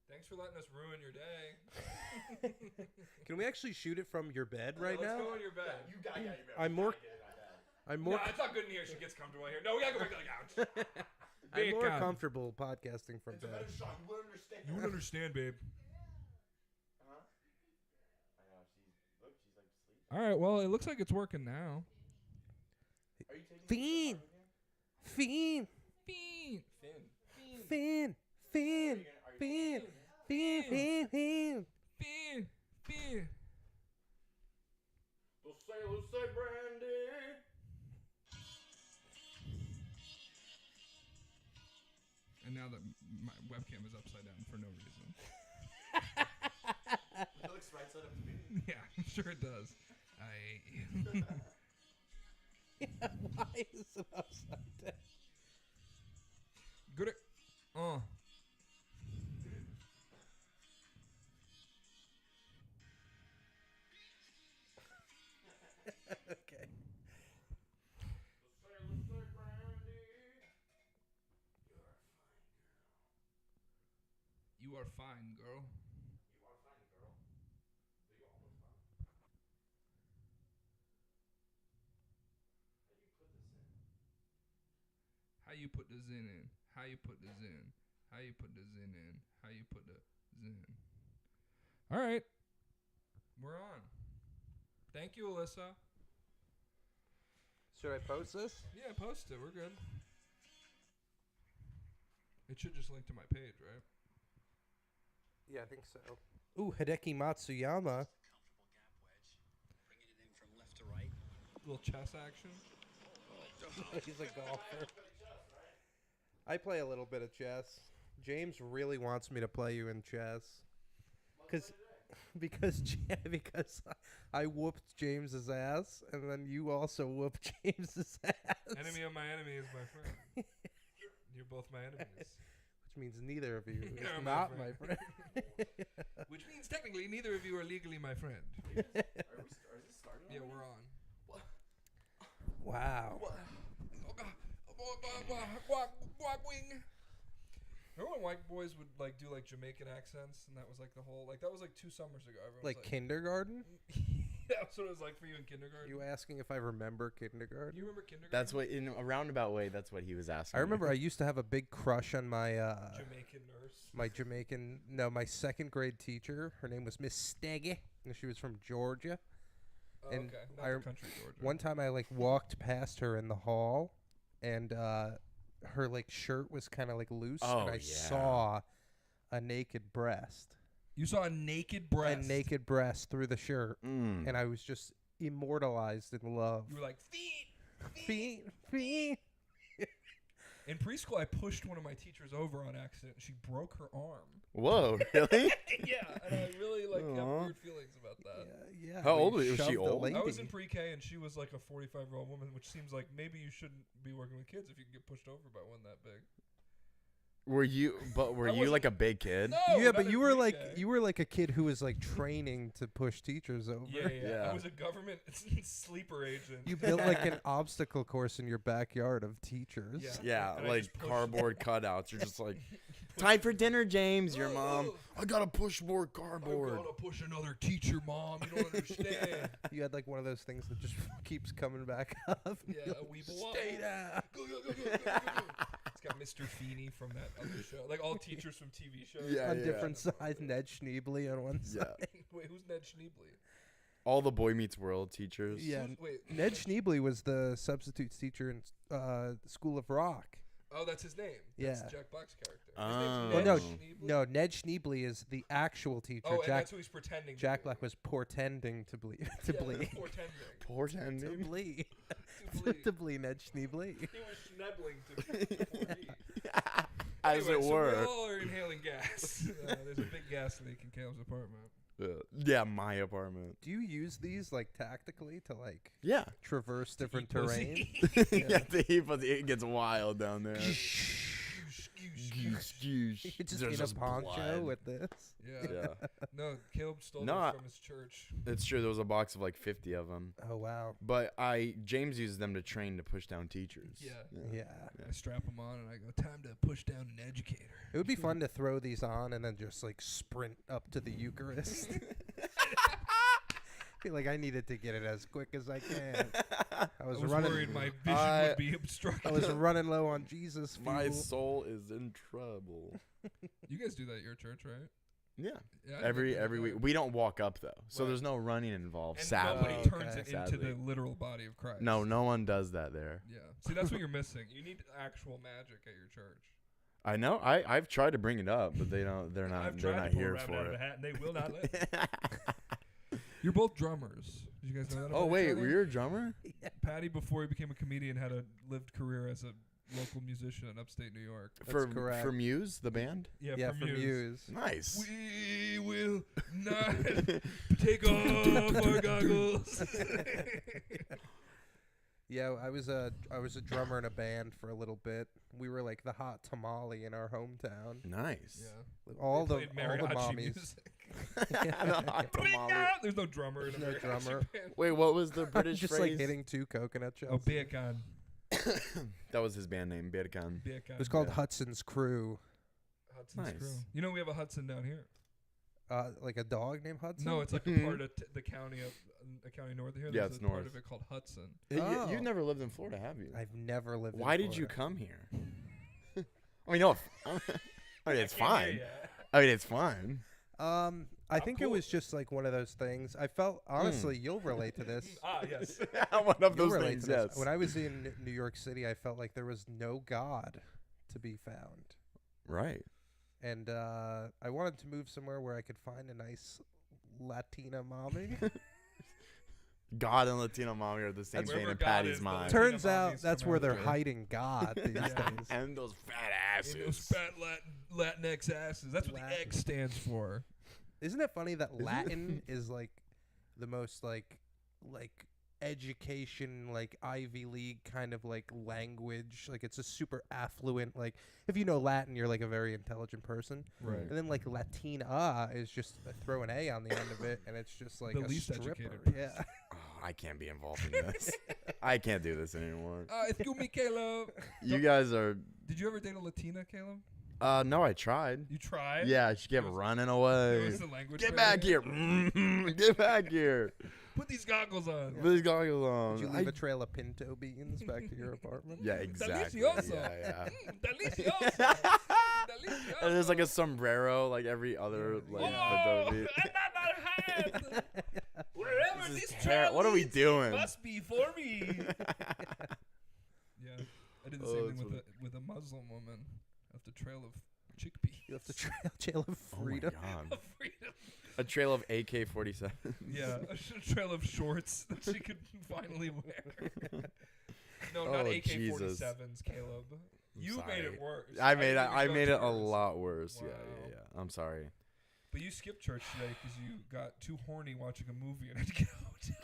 Thanks for letting us ruin your day. Can we actually shoot it from your bed right let's now? go on your bed. You got your bed. I'm more. No, it's not good in here. She gets comfortable here. No, we gotta go back to the couch. I'm more comfortable podcasting from It's a bed. better shot. You would understand. You would understand, babe. Huh? I know. She's like asleep. All right. Well, it looks like it's working now. Are you taking Fiend. Fiend. Fiend. Fiend. Fiend. Fiend. Fiend. Fiend. Fiend. Fiend. Fiend. The sailors say brandy. And now that my webcam is upside down for no reason. It looks right side up to me. Yeah, I'm sure it does. Yeah, why is it upside down? Good. Okay. You are fine, girl. You are fine, girl. Do you almost fine? How you put the zen in? How you put the zen? How you put the zen in? How you put the zen? All right. We're on. Thank you, Alyssa. Should I post this? Yeah, post it. We're good. It should just link to my page, right? Yeah, I think so. Ooh, Hideki Matsuyama. Comfortable gap wedge. Bringing it in from left to right. Little chess action. He's a golfer. I play a little bit of chess. James really wants me to play you in chess. Because I whooped James's ass, and then you also whooped James's ass. Enemy of my enemy is my friend. You're both my enemies. Which means neither of you is You're not my my friend. Which means technically neither of you are legally my friend. Are this starting? Yeah, we're on. Wow. Wing. Remember when white boys would like do like Jamaican accents, and that was like the whole that was like 2 summers ago. Everyone Like was kindergarten? that's what it was like for you in kindergarten. You asking if I remember kindergarten? You remember kindergarten? That's what, in a roundabout way, that's what he was asking. I remember I used to have a big crush on my Jamaican nurse. my second grade teacher. Her name was Miss Steggy, and she was from Georgia. Oh, and okay, not the country Georgia. One time I like walked past her in the hall, and her like shirt was kind of like loose, and I saw a naked breast. You saw a naked breast. A naked breast through the shirt, and I was just immortalized in love. You were like, feet. In preschool, I pushed one of my teachers over on accident, and she broke her arm. Whoa, really? Yeah, and I really have weird feelings about that. Yeah. How old was she? Old? I was in pre-K, and she was like a 45-year-old woman, which seems like maybe you shouldn't be working with kids if you can get pushed over by one that big. Were you like a big kid? No, yeah, but you were pre-K. like a kid who was like training to push teachers over. Yeah. I was a government sleeper agent. You built like an obstacle course in your backyard of teachers. Yeah, And like cardboard cutouts. You're just like, time for dinner, James. Your mom. I gotta push more cardboard. I gotta push another teacher, Mom. You don't understand. You had like one of those things that just keeps coming back up. Yeah, a Weeble. Stay down. Go. It's got Mr. Feeney from that other show. Like all teachers from TV shows. Yeah, on different sides. Ned Schneebly on one side. Wait, who's Ned Schneebly? All the Boy Meets World teachers. Yeah. Wait. Ned Schneebly was the substitute teacher in School of Rock. Oh, that's his name. That's Yeah. Jack Black's character. Oh. His name's Well, Ned Schneebly? No, Ned Schneebly is the actual teacher. Oh, and that's who he's pretending Jack to Black was portending to bleed. be. Portending. Portending. To bleed. bleed. To bleed, Ned Schneebly. He was schnebbling to bleed. As Anyway, it so were. we all are inhaling gas. There's a big gas leak in Caleb's apartment. Yeah, my apartment. Do you use these like tactically to like Yeah. traverse different eat pussy? terrain? It gets wild down there. You could just in a poncho with this. Yeah. No, Caleb Caleb stole No, them from his church. It's true. There was a box of like 50 of them. Oh wow. But James uses them to train to push down teachers. Yeah. I strap them on and I go, time to push down an educator. It would be fun to throw these on and then just like sprint up to the Eucharist. Feel like I needed to get it as quick as I can. I was running. Worried my vision would be obstructed. I was running low on Jesus. My fuel. soul is in trouble. You guys do that at your church, right? Yeah. Yeah, I Every did that. week. We don't walk up though, so Right. there's no running involved. And Sadly. nobody turns Okay. it into Sadly. the literal body of Christ. No one does that there. Yeah. See, that's what you're missing. You need actual magic at your church. I know. I've tried to bring it up, but they don't. They're not. I've They're tried not to pull a here rabbit for out of a it. hat, and they will not let me. You're both drummers. Did you guys know that? Oh about each wait, other? were you a drummer? Patty, before he became a comedian, had a lived career as a local musician in upstate New York. That's correct. For Muse, the band. Yeah, for from Muse. Nice. We will not take off our goggles. Yeah, I was a drummer in a band for a little bit. We were like the hot tamale in our hometown. Nice. Yeah. All They the played all the mariachi mommies. music. The hot tamale. There's no drummer in a No mariachi drummer. band. Wait, what was the British just phrase? like hitting 2 coconut shells. Oh, Beakan. That was his band name, Birkan. Beakan. It was called Yeah. Hudson's Crew. Hudson's Nice. Crew. You know we have a Hudson down here. Like a dog named Hudson. No, it's like a part of the county of a county north of here. Yeah, There's it's a part north. of it called Hudson. Oh. You've never lived in Florida, have you? I've never lived. Why in did you Florida. come here? I mean, no. I mean, it's fine. I mean, it's fine. I think it cool. was just like one of those things. I felt honestly, you'll relate to this. Yes. One of You'll those relate things, to this. yes. When I was in New York City, I felt like there was no God to be found, Right. and I wanted to move somewhere where I could find a nice Latina mommy. God and Latino mommy are the same That's thing where in God Patty's is, the mind. Latina Turns out mommies that's come where out they're of it. hiding God these days. And those fat asses. And those fat Latinx asses. That's what the Latin. X stands for. Isn't it funny that Isn't it? Latin is like the most like education, like Ivy League kind of like language? Like it's a super affluent, like if you know Latin, you're like a very intelligent person. Right. And then like Latina is just throw an A on the end of it, and it's just like The a least stripper. educated Yeah. Oh, I can't be involved in this. I can't do this anymore. Excuse me, Caleb. You guys are. Did you ever date a Latina, Caleb? No, I tried. You tried? Yeah, she kept running It away. was the language Get barrier? back here. Get back here. Put these goggles on. Put these goggles on. Did you leave a trail of pinto beans back to your apartment? Yeah, exactly. Delicioso. Yeah. Delicioso. Delicioso. And there's like a sombrero, like every other like Whoa! Adobe. Wherever This is this ter- trail what are we leads doing? Must be for me. Yeah, I did the Oh, same that's thing funny. with a Muslim woman at the Trail of Chickpea. You have to trail of Oh my freedom. god. Freedom. A trail of AK-47. Yeah, a trail of shorts that she could finally wear. No, not Oh, AK-47s, Caleb. You made it worse. I didn't even I go made it a worse. lot worse. Yeah, Wow. yeah. I'm sorry. But you skipped church today because you got too horny watching a movie and had to get out.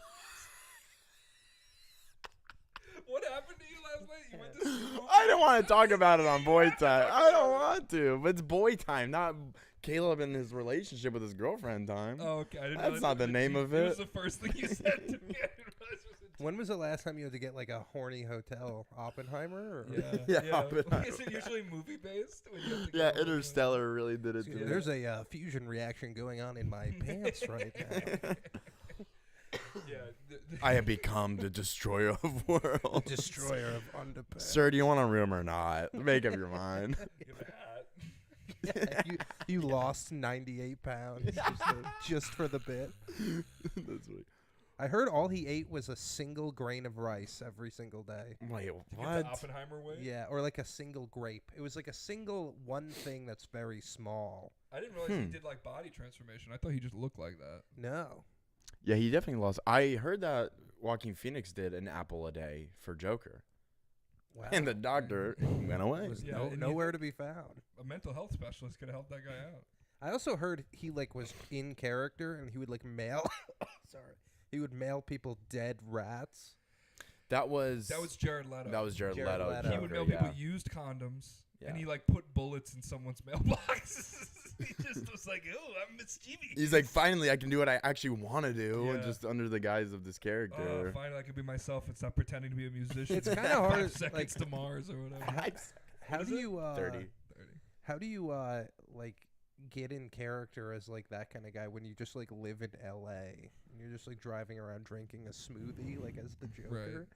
What happened to you last night? You went to see a movie? I don't want to talk about it on boy time. I don't want to. But it's boy time, not Caleb and his relationship with his girlfriend time. Oh, okay. I didn't That's realize not it the was name of It was it. the first thing you said to me. I didn't realize it was a When was the last time you had to get like a horny hotel? Oppenheimer? Or? Yeah, Yeah, Oppenheimer. Is it usually movie based? Yeah, Interstellar really did it to me. There's a fusion reaction going on in my pants right now. Yeah. I have become the destroyer of worlds. Destroyer of underpants. Sir, do you want a room or not? Make up your mind. Give a hat. you lost 98 pounds just for the bit. That's what. I heard all he ate was a single grain of rice every single day. Wait, Get the what? Oppenheimer way? Yeah, or like a single grape. It was like a single one thing that's very small. I didn't realize he did like body transformation. I thought he just looked like that. No. Yeah, he definitely lost. I heard that Joaquin Phoenix did an apple a day for Joker. Wow. And the doctor went away. was Yeah, and you- nowhere to be found. A mental health specialist could have helped that guy out. I also heard he like was in character and he would like mail sorry. He would mail people dead rats. That was That was Jared Leto. Jared Jared Leto. Leto. He would Joker, mail yeah. people used condoms. Yeah. And he like put bullets in someone's mailbox. He just was like, "Oh, I'm mischievous." He's like, finally, I can do what I actually want to do, Yeah. just under the guise of this character. Finally, I can be myself and stop pretending to be a musician. It's kinda hard, 5 seconds to Mars or whatever. How do you 30. How do you like get in character as like that kind of guy when you just like live in L.A. and you're just like driving around drinking a smoothie like as the Joker?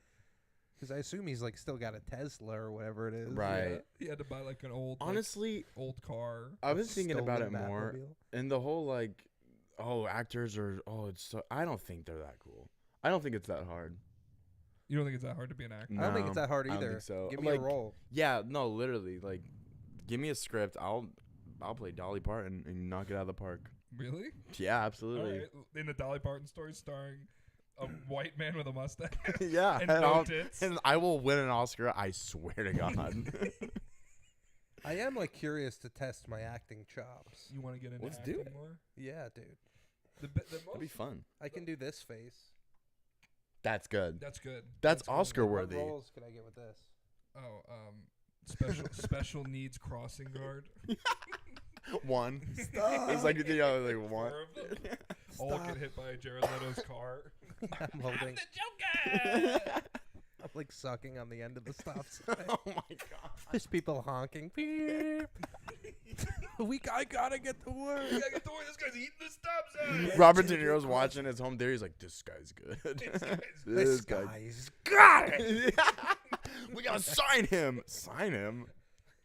Because I assume he's like still got a Tesla or whatever it is. Right. Yeah. He had to buy like an old, Honestly, old car. I've been thinking about it Stolen more, Batmobile. and the whole like, actors are it's so. I don't think they're that cool. I don't think it's that hard. You don't think it's that hard to be an actor? I don't think it's that hard I don't either. think so. Give me Like, a role. Yeah, no, literally, like, give me a script. I'll play Dolly Parton and knock it out of the park. Really? Yeah, All absolutely. right. In the Dolly Parton story, starring a white man with a mustache. Yeah, and no tits. and I will win an Oscar. I swear to God. I am like curious to test my acting chops. You want to get into Let's do acting it. more? Yeah, dude. The That'd be fun. I can do this face. That's good. That's good. That's good. Oscar What worthy. roles can I get with this? Oh, special needs crossing guard. One. Stop. It's like like one. 4 of them. All Stop. get hit by Jared Leto's car. I'm holding. the Joker. I'm like sucking on the end of the stop sign. Oh my God. There's people honking. Beep. I gotta get to work. You gotta get to work. This guy's eating the stop sign. Robert De Niro's watching his home there. He's like, this guy's good. This guy's got it. We gotta sign him. Sign him?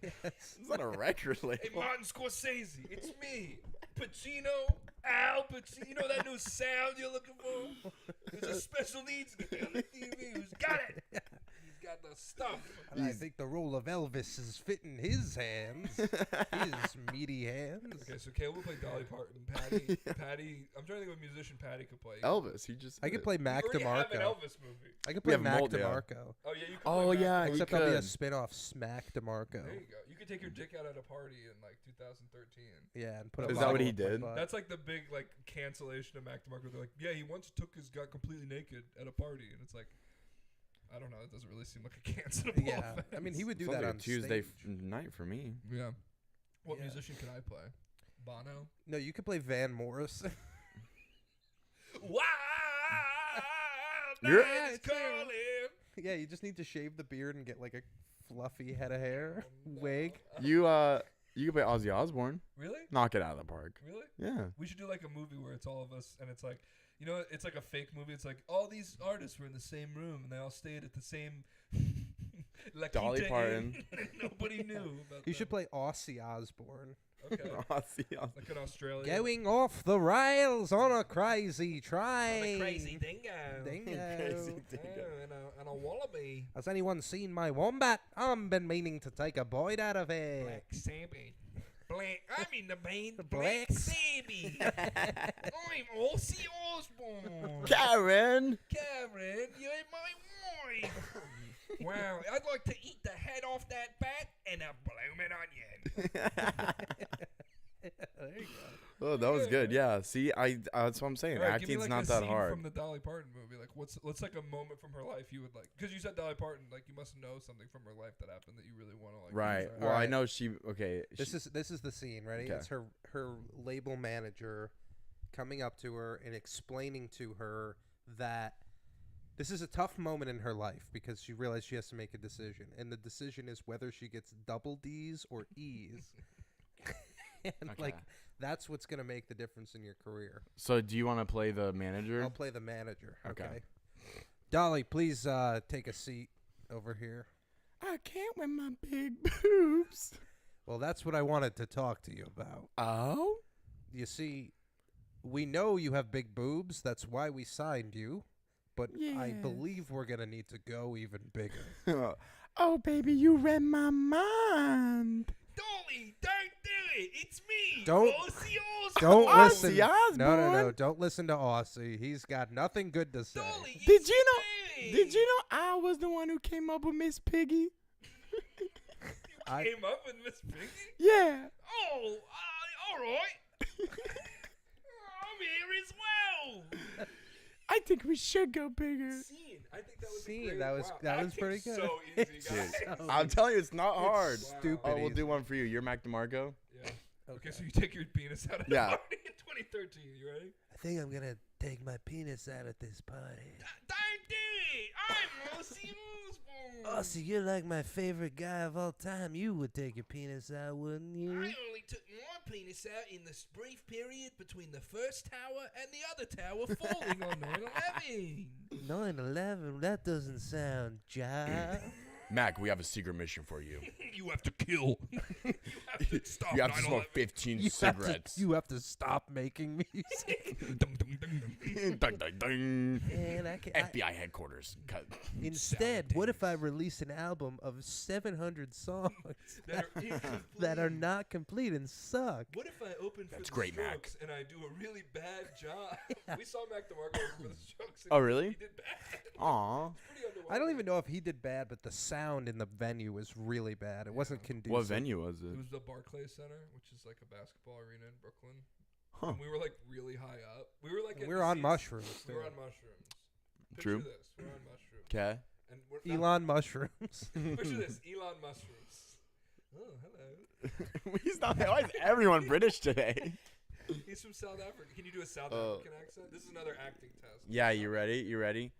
Yes. It's not a record label. Hey, Martin Scorsese, it's me, Pacino, Al Pacino. You know that new sound you're looking for? There's a special needs guy on the TV who's got it. He's got the stuff. And I think the role of Elvis is fitting his hands. His meaty hands. Okay, so Caleb will play Dolly Parton. Patty, I'm trying to think of a musician Patty could play. Elvis. He just. I could play Mac You already have an DeMarco. Elvis movie. I could We play have Mac Mold, yeah. DeMarco. Oh, yeah, you could Oh play Mac yeah, DeMarco. you Except I'll be a could. spin-off Smack DeMarco. There you go. You could take your dick out at a party in like 2013. Yeah, and put a Is that what bottle he up my did? butt. That's like the big like cancellation of Mac DeMarco. They're like, yeah, he once got completely naked at a party, and it's like, I don't know. It doesn't really seem like a cancelable. Yeah, offense. I mean, he would do Sounds that like on a Tuesday stage. night for me. Yeah. What Yeah. musician can I play? Bono. No, you could play Van Morrison. Wow. You're- Nights calling. Yeah, you just need to shave the beard and get like a fluffy head of hair, wig. You could play Ozzy Osbourne. Really? Knock it out of the park. Really? Yeah. We should do like a movie where it's all of us, and it's like, you know, it's like a fake movie. It's like all these artists were in the same room, and they all stayed at the same. La Dolly Quinta Parton. Inn, and nobody knew about. You should them. play Ozzy Osbourne. Okay. Ozzy Osbourne. Like an Australian. Going off the rails on a crazy train. On a crazy dingo. Dingo. Crazy Oh, dingo. and a wallaby. Has anyone seen my wombat? I've been meaning to take a bite out of it. Black Sammy. I'm in the band Black Black Sammy. I'm Ozzy Osbourne. Karen. Karen, you're my wife. Wow, I'd like to eat the head off that bat and a blooming onion. There you go. Oh, that was good. Yeah. See, that's what I'm saying. All right, give me, Acting's like, not a that scene hard. From the Dolly Parton movie, like what's like a moment from her life you would like? Because you said Dolly Parton, like you must know something from her life that happened that you really want to like. Right. use Well, her. I Alright. know she. Okay. This is the scene. Ready? Okay. It's her label manager coming up to her and explaining to her that this is a tough moment in her life because she realized she has to make a decision, and the decision is whether she gets double D's or E's. And Okay. like that's what's gonna make the difference in your career. So, do you want to play the manager? I'll play the manager. Okay. Okay. Dolly, please take a seat over here. I can't with my big boobs. Well, that's what I wanted to talk to you about. Oh. You see, we know you have big boobs. That's why we signed you. But I Yes. believe we're going to need to go even bigger. Oh, baby, you read my mind. Dolly, don't do it. It's me. Don't- Ozzy Osbourne. Don't Ozzy listen. No, no, no. Osbourne? Don't listen to Aussie. He's got nothing good to say. Dolly, Did it's you know? me. Did you know I was the one who came up with Miss Piggy? I- Came up with Miss Piggy? Yeah. Oh, all right. I'm here as well. I think we should go bigger. Scene. I think that was a See, great, that was- wow, that was pretty acting's good. So easy, guys. So I'm telling you, it's not hard. stupid. Oh, we'll easy. do one for you. You're Mac DeMarco. Yeah. Okay, Okay. so you take your penis out of Yeah. the party in 2013. You ready? I think I'm gonna take my penis out at this party. Dante, I'm Lucy Osborne. Oh, so you're like my favorite guy of all time. You would take your penis out, wouldn't you? I only took my penis out in this brief period between the first tower and the other tower falling on 9/11. 9/11. That doesn't sound jive. Mac, we have a secret mission for you. You have to kill. You have to stop. You have to smoke 9/11. 15 cigarettes. You have to stop making music. Dum, dum, dum, dum. Dun, dun, dun. Man, I can, FBI headquarters. Cut. instead, what if I release an album of 700 songs That are incomplete. that are not complete and suck? What if I open for That's the great, Mac. Strokes and I do a really bad job? We saw Mac DeMarco open for the Strokes. And Oh, really? He did bad. Aw. Pretty underwhelming. I don't even know if he did bad, but the sound in the venue was really bad. It wasn't conducive. What venue was It it? was the Barclays Center, which is like a basketball arena in Brooklyn. Huh. And we were like really high up. We were like. And at we the were on seats- mushrooms, We were too. on mushrooms. Picture True. this. We're on mushrooms. Okay. And we're not- Elon mushrooms. Picture this. Elon mushrooms. Oh, hello. He's not. Why is everyone British today? He's from South Africa. Can you do a South Oh. African accent? This is another acting test. Yeah, you ready? You ready?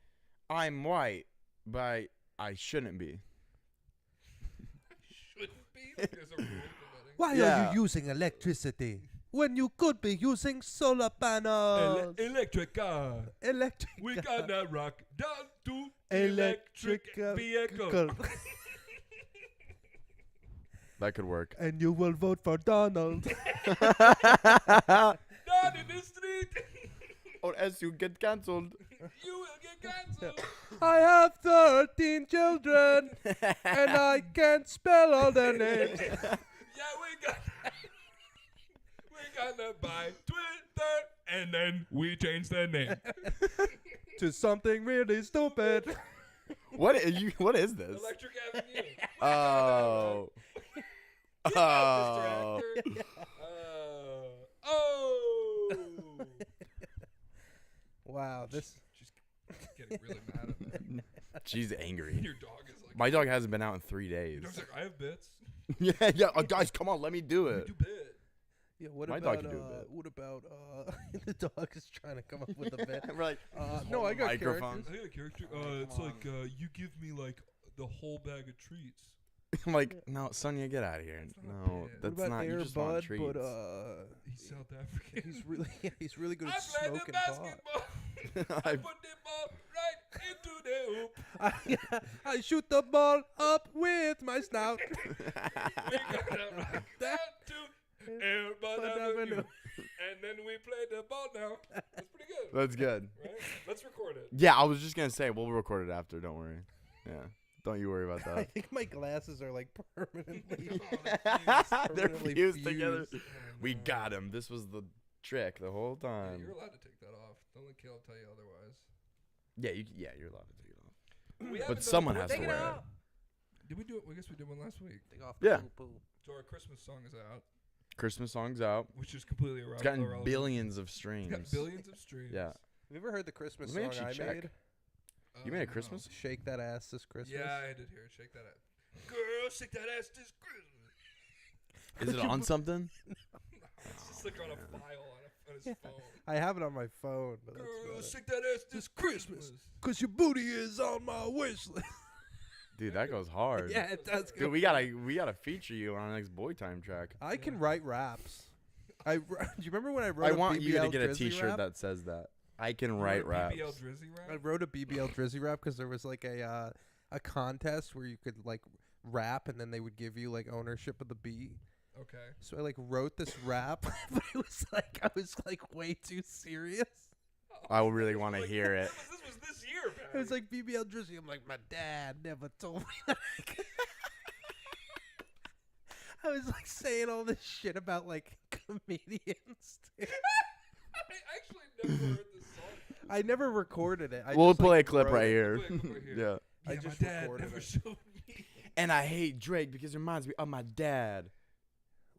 I'm white, but I shouldn't be. Shouldn't be. Like there's a rule preventing. Why Yeah. are you using electricity when you could be using solar panels? Electric car. Electric. We gonna rock down to Electric electric vehicle. That could work. And you will vote for Donald. Down in the street. Or else you get cancelled. You will get cancelled. I have 13 children, and I can't spell all their names. Yeah, we're gonna buy Twitter, and then we change the name. To something really stupid. What is this? Electric Avenue. Oh. Get out, Oh. Mr. Actor. Oh. Wow, this. She's getting really mad at me. She's angry. Your dog is like. My dog hasn't been out in 3 days. Your dog's like, I have bits. yeah. Oh, guys, come on, let me do You it. do bit. Yeah, what My about dog can do a bit. what about the dog is trying to come up with a bit? We're like, No, I got microphone. characters. I got a character. Oh, It's come like you give me like the whole bag of treats. I'm like, no, Sonia, get out of here. That's not No, bad. that's what about not. You Air just want Bud? treats. But He's South African. he's really good I at play the smoking pot. basketball. I put the ball right into the hoop. I shoot the ball up with my snout. We gotta rock that to Air Bud Avenue. And then we play the ball now. That's pretty good. That's good. Right? Let's record it. Yeah, I was just gonna say we'll record it after. Don't worry. Yeah, don't you worry about I that. think my glasses are like permanently. They're permanently fused together. Oh, We no. got him. This was the trick the whole Yeah, time. you're allowed to take that off. Don't let Caleb tell you otherwise. Yeah, you're allowed to take it off. We haven't But done someone the has to birthday wear it. one. Did we do it? I guess we did one last week. Take off Yeah. poo-poo. So our Christmas song is out, Christmas songs out. which is completely It's gotten irrelevant. billions of It's streams. got billions of streams. Yeah. Have you ever heard the Christmas Let me song I actually check. made? You made a No. Christmas? Shake that ass this Christmas. Yeah, I did hear it. Shake that ass. Girl, shake that ass this Christmas. Is it on something? It's just like on a file on his phone. I have it on my phone, but that's Girl, about it. shake that ass this Christmas. Cause your booty is on my wish list. Dude, that goes hard. Yeah, it does. Dude, we gotta feature you on our next boyTIME track. I can write raps. Do you remember when I wrote? I a want you to BBL get a Drizzy T-shirt rap? that says that. I can You write wrote raps. BBL Drizzy I rap? wrote a BBL Drizzy rap because there was like a contest where you could like rap and then they would give you like ownership of the beat. Okay. So I like wrote this rap, but it was like I was like way too serious. I really want to hear it. This was this year, man. It was like BBL Drizzy. I'm like, my dad never told me that. I was like saying all this shit about like comedians. Too. I actually never heard this song. I never recorded it. I We'll just, play like, a clip wrote right it. here. Play a clip right here. Yeah. I Yeah, just my dad recorded never it. showed me. And I hate Drake because it reminds me of my dad.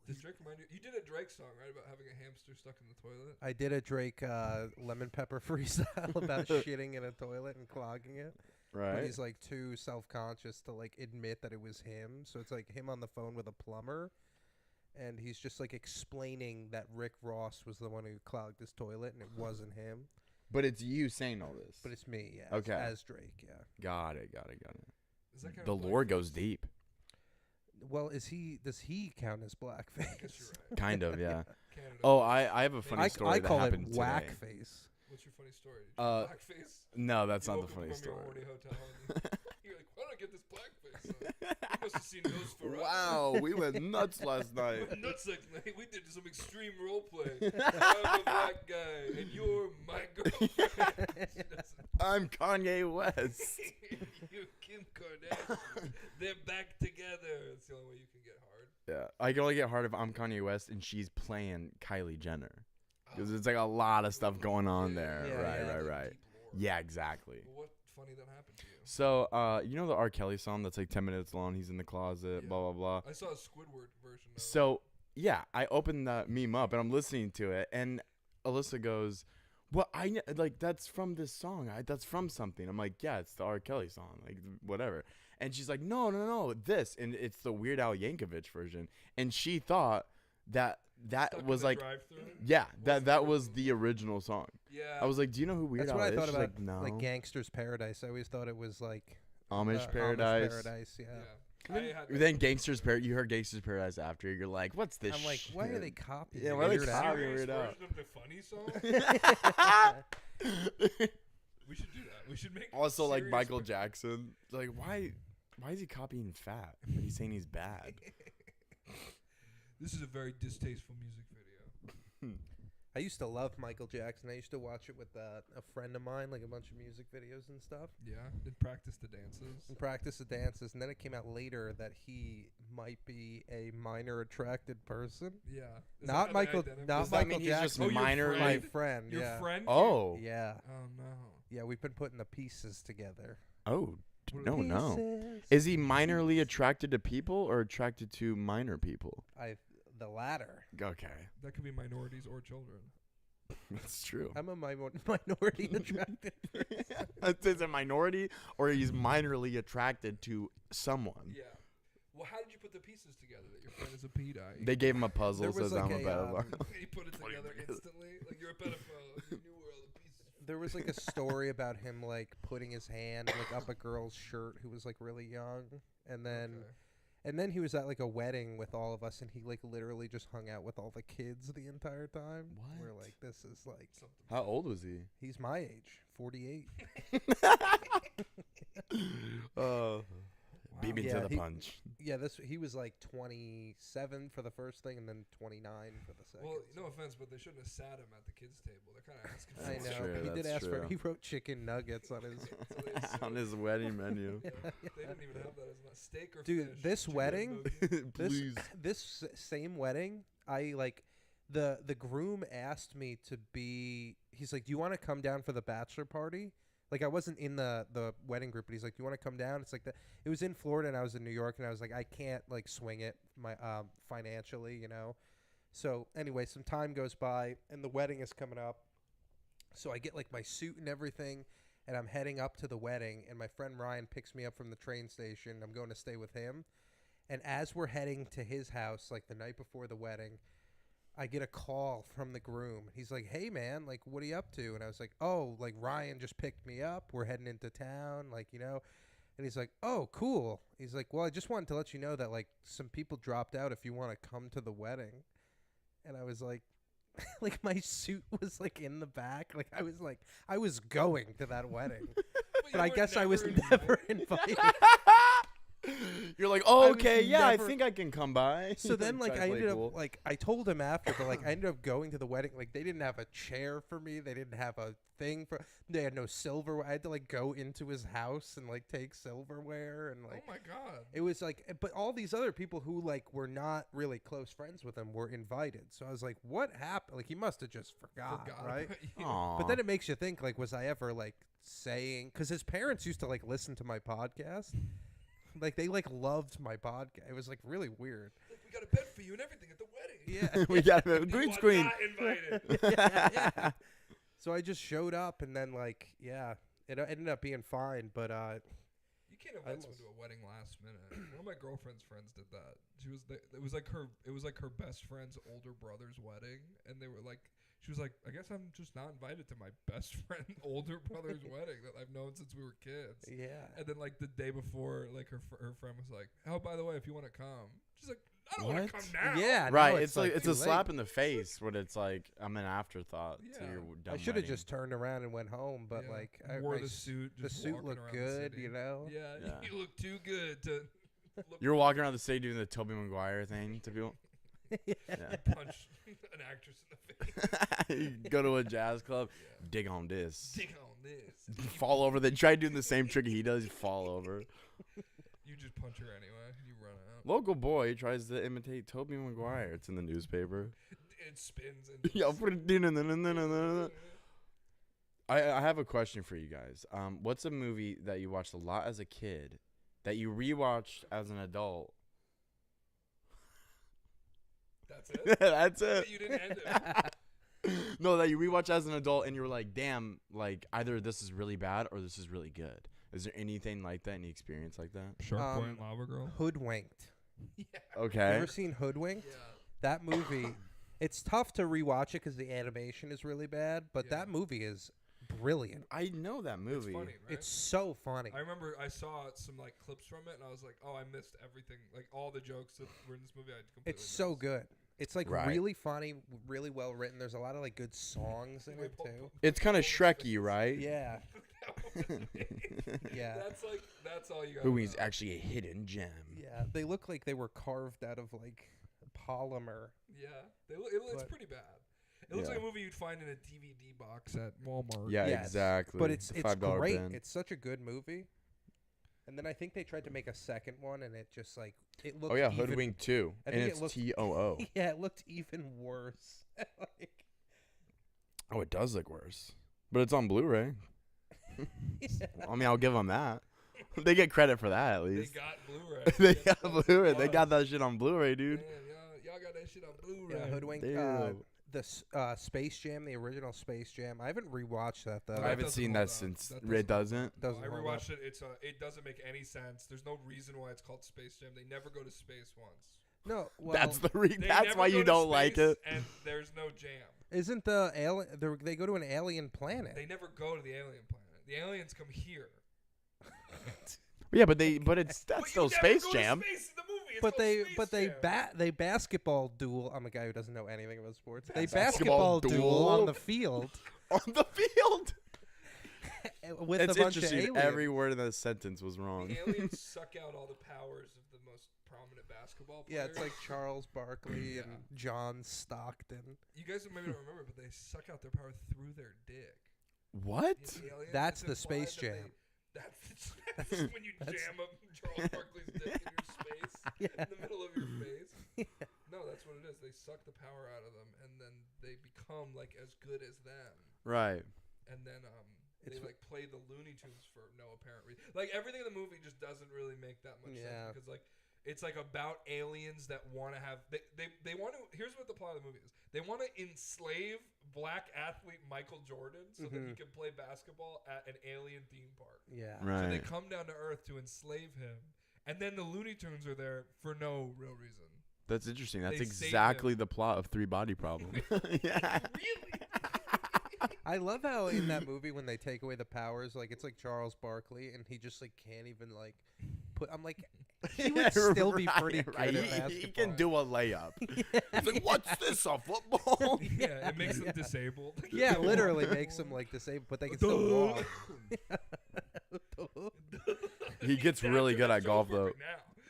Does Drake remind you? You did a Drake song, right, about having a hamster stuck in the toilet? I did a Drake lemon pepper freestyle about shitting in a toilet and clogging it. But Right. he's like too self-conscious to like admit that it was him. So it's like him on the phone with a plumber, and he's just like explaining that Rick Ross was the one who clogged his toilet, and it wasn't him. But it's you saying all this. But it's me, yeah. Okay. As Drake, yeah. Got it. Is that kind The of lore goes deep. Well, does he count as I guess blackface? you're right. Kind of, yeah. Canada. Oh, I have a funny story I that call happened it today. whackface. What's your funny story? Did you Uh, get blackface? No, that's You not woke the up funny from your story. horny hotel and you're like, why don't I get this blackface on? You must have seen those for Wow, we went nuts last night. Nuts like night. We did some extreme role play. I'm a black guy and you're my girlfriend. She doesn't- I'm Kanye West. you Kim Kardashian. They're back together. It's the only way you can get hard. Yeah, I can only get hard if I'm Kanye West and she's playing Kylie Jenner. Because it's like a lot of stuff going on there. Yeah, right, yeah. right. Deep lore. Yeah, exactly. Well, what funny that happened to you? So, you know the R. Kelly song that's like 10 minutes long? He's in the closet, Yeah. blah, blah, blah. I saw a Squidward version of it. So, yeah, I opened that meme up and I'm listening to it, and Alyssa goes, "Well, like that's from this song. That's from something." I'm like, "Yeah, it's the R. Kelly song, like whatever." And she's like, "No, this," and it's the Weird Al Yankovic version. And she thought that Stuck in was the like, drive-thru? yeah, Wasn't that the was original the original song. Yeah. I was like, "Do you know who Weird That's Al what I is?" thought She's about, like, "No." like Gangster's Paradise. I always thought it was like Amish Amish Paradise. Paradise, yeah. I had Then Gangster's Paradise. You heard Gangster's Paradise after. You're like, "What's this?" I'm like, why are shit?" they copying? Yeah, why are they Weird Al? copying serious Weird Al? version of the funny song? We should do that. We should make Also, like serious Michael ver- Jackson. Like, why is he copying Fat? But he's saying he's bad. This is a very distasteful music video. I used to love Michael Jackson. I used to watch it with a friend of mine, like a bunch of music videos and stuff, Yeah, and practice the dances. and practice the dances. And then it came out later that he might be a minor attracted person. Yeah. Is Not that how they Michael- identify? not Does that Michael mean he's just Jackson. Oh, your minor? My friend? friend, Your yeah. friend? Oh. Yeah. Oh no. Yeah, we've been putting the pieces together. Oh. What No, are no. Pieces. Is he minorly attracted to people or attracted to minor people? The latter. Okay. That could be minorities or children. That's true. I'm a minority attracted person. Is it a minority or he's minorly attracted to someone? Yeah. Well, how did you put the pieces together that your friend is a pedophile? They gave him a puzzle, There says was like I'm a a, pedophile. He put it together instantly. Like, you're a pedophile. You knew where all the pieces. There was like a story about him like putting his hand like up a girl's shirt who was like really young, and then Okay. and then he was at like a wedding with all of us, and he like literally just hung out with all the kids the entire time. We're What? like, this is like, Something. How old was he? he's my age, 48. Beat me Yeah, to the he- punch. Yeah, he was like 27 for the first thing, and then 29 for the second. Well, no offense, but they shouldn't have sat him at the kids' table. They're kind of asking for I That's know. true, He did that's ask for. true. He wrote chicken nuggets on his. So they assumed- On his wedding menu. Yeah, they didn't even have that as a steak or Dude, fish. this Chicken wedding- nugget. Please. This same wedding, I like the groom asked me to be. He's like, "Do you want to come down for the bachelor party?" Like, I wasn't in the wedding group, but he's like, "Do you want to come down?" It's like it was in Florida, and I was in New York, and I was like, I can't like swing it financially, you know. So anyway, some time goes by, and the wedding is coming up. So I get like my suit and everything, and I'm heading up to the wedding, and my friend Ryan picks me up from the train station. I'm going to stay with him. And as we're heading to his house, like the night before the wedding, I get a call from the groom. He's like, "Hey, man, like, what are you up to?" And I was like, "Oh, like, Ryan just picked me up. We're heading into town, like, you know." And he's like, "Oh, cool." He's like, "Well, I just wanted to let you know that, like, some people dropped out if you want to come to the wedding." And I was like, like, my suit was, like, in the back. Like, I was going to that wedding. you But I were guess I was invited. never invited. You're like, oh, I was okay, yeah, I never- think I can come by. So then, like, Try I to play ended up, cool. like, I told him after, but, like, I ended up going to the wedding. Like, they didn't have a chair for me. They didn't have a thing for, they had no silverware. I had to, like, go into his house and, like, take silverware. And, like, Oh my god. it was, like, but all these other people who, like, were not really close friends with him were invited. So I was like, what happened? Like, he must have just forgot, right? about you. Aw. But then it makes you think, like, was I ever, like, saying, because his parents used to, like, listen to my podcast. Like, they, like, loved my podcast. It was, like, really weird. Like, we got a bed for you and everything at the wedding. Yeah. we got a You green are screen. not invited. yeah. So I just showed up, and then, like, yeah, it ended up being fine, but You can't invite someone to a wedding last minute. One of my girlfriend's friends did that. It was like her best friend's older brother's wedding, and they were like, she was like, I guess I'm just not invited to my best friend older brother's wedding that I've known since we were kids. yeah. And then like the day before, like her friend was like, oh, by the way, if you want to come, she's like, I don't want to come now. Yeah, Right. no, It's like it's too a slap late. in the face when it's like I'm an afterthought to Yeah. your dumb I should have wedding. just turned around and went home, but Yeah. like Wore my the s- suit. the just suit walking looked around the good, city. you know. Yeah, Yeah. you look too good to. You're walking around the city doing the Tobey Maguire thing to people. Yeah. Punch an actress in the face. You go to a jazz club, Yeah. dig on this. Dig on this. Fall over. They try doing the same trick he does. You fall over. You just punch her anyway. You run out. Local boy tries to imitate Tobey Maguire. It's in the newspaper. It spins and. Yeah, put it in. I have a question for you guys. What's a movie that you watched a lot as a kid that you rewatched as an adult? That's it. That's it. You didn't end it. No, that you rewatched as an adult and you were like, damn, like either this is really bad or this is really good. Is there anything like that? Any experience like that? Shark Boy Um, and Lava Girl. Hoodwinked. Yeah. Okay. Ever seen Hoodwinked? Yeah. That movie, it's tough to rewatch it because the animation is really bad, but Yeah. that movie is brilliant. I know that It's movie. funny, right? It's so funny. I remember I saw some like clips from it and I was like, oh, I missed everything. Like all the jokes that were in this movie, I completely It's so missed. good. It's like Right. really funny, really well written. There's a lot of like good songs in it too. It's kind of Shreky, right? Yeah, yeah, That's all you got. Who is actually a hidden gem. yeah. They look like they were carved out of like polymer. Yeah, it's But- pretty bad. It looks Yeah. like a movie you'd find in a DVD box at Walmart. Yeah, Yes, exactly. But it's $5 great. bin. It's such a good movie. And then I think they tried to make a second one, and it just like it looked. Oh yeah, even, Hoodwink 2. I And think it it's looked- TOO. Yeah, it looked even worse. Like, Oh, it does look worse. But it's on Blu-ray. yeah. I mean, I'll give them that. They get credit for that at They least. got Blu-ray. They Yes, got that's Blu-ray. what They it got was. that shit on Blu-ray, dude. Man, y'all got that shit on Blu-ray. Yeah, Hoodwink. Damn. The Space Jam, the original Space Jam. I haven't rewatched that though. Oh, I that haven't doesn't seen hold that up. since That it doesn't. Doesn't I hold rewatched up. it. It doesn't make any sense. There's no reason why it's called Space Jam. They never go to space once. No, well, That's They that's never why go you to don't like space it. And there's no jam. isn't the alien? They go to an alien planet. They never go to the alien planet. The aliens come here. Yeah, but it's But that's still you never Space go to Jam. space in the movie. It's But called they Space Jam. they basketball duel. I'm a guy who doesn't know anything about sports. They Basketball basketball duel duel? on the field On the field. with It's a bunch of interesting. aliens. Every word in that sentence was wrong. The aliens suck out all the powers of the most prominent basketball players. Yeah, it's like Charles Barkley Yeah. and John Stockton. You guys maybe don't remember, but they suck out their power through their dick. What? The aliens, That's it's the implied Space that Jam. That's when you That's- jam up Charles Barkley's dick in your space, Yeah. in the middle of your face. No, that's what it is. They suck the power out of them, and then they become like as good as them. Right. And then they It's- like play the Looney Tunes for no apparent reason. Like everything in the movie just doesn't really make that much Yeah. sense because like it's like about aliens that want to have they want to. Here's what the plot of the movie is. They want to enslave black athlete Michael Jordan so that he can play basketball at an alien theme park. Yeah. So they Right. come down to Earth to enslave him, and then the Looney Tunes are there for no real reason. That's interesting. That's They save exactly the plot of Three Body Problem. Yeah. Really? I love how in that movie when they take away the powers, like it's like Charles Barkley and he just like can't even like put. I'm like, he would still be pretty good at basketball. He can do a layup. It's like, what's this, a football? Yeah, it makes them disabled. Yeah, literally makes them like disabled, but they can still walk. He gets really good at golf, though.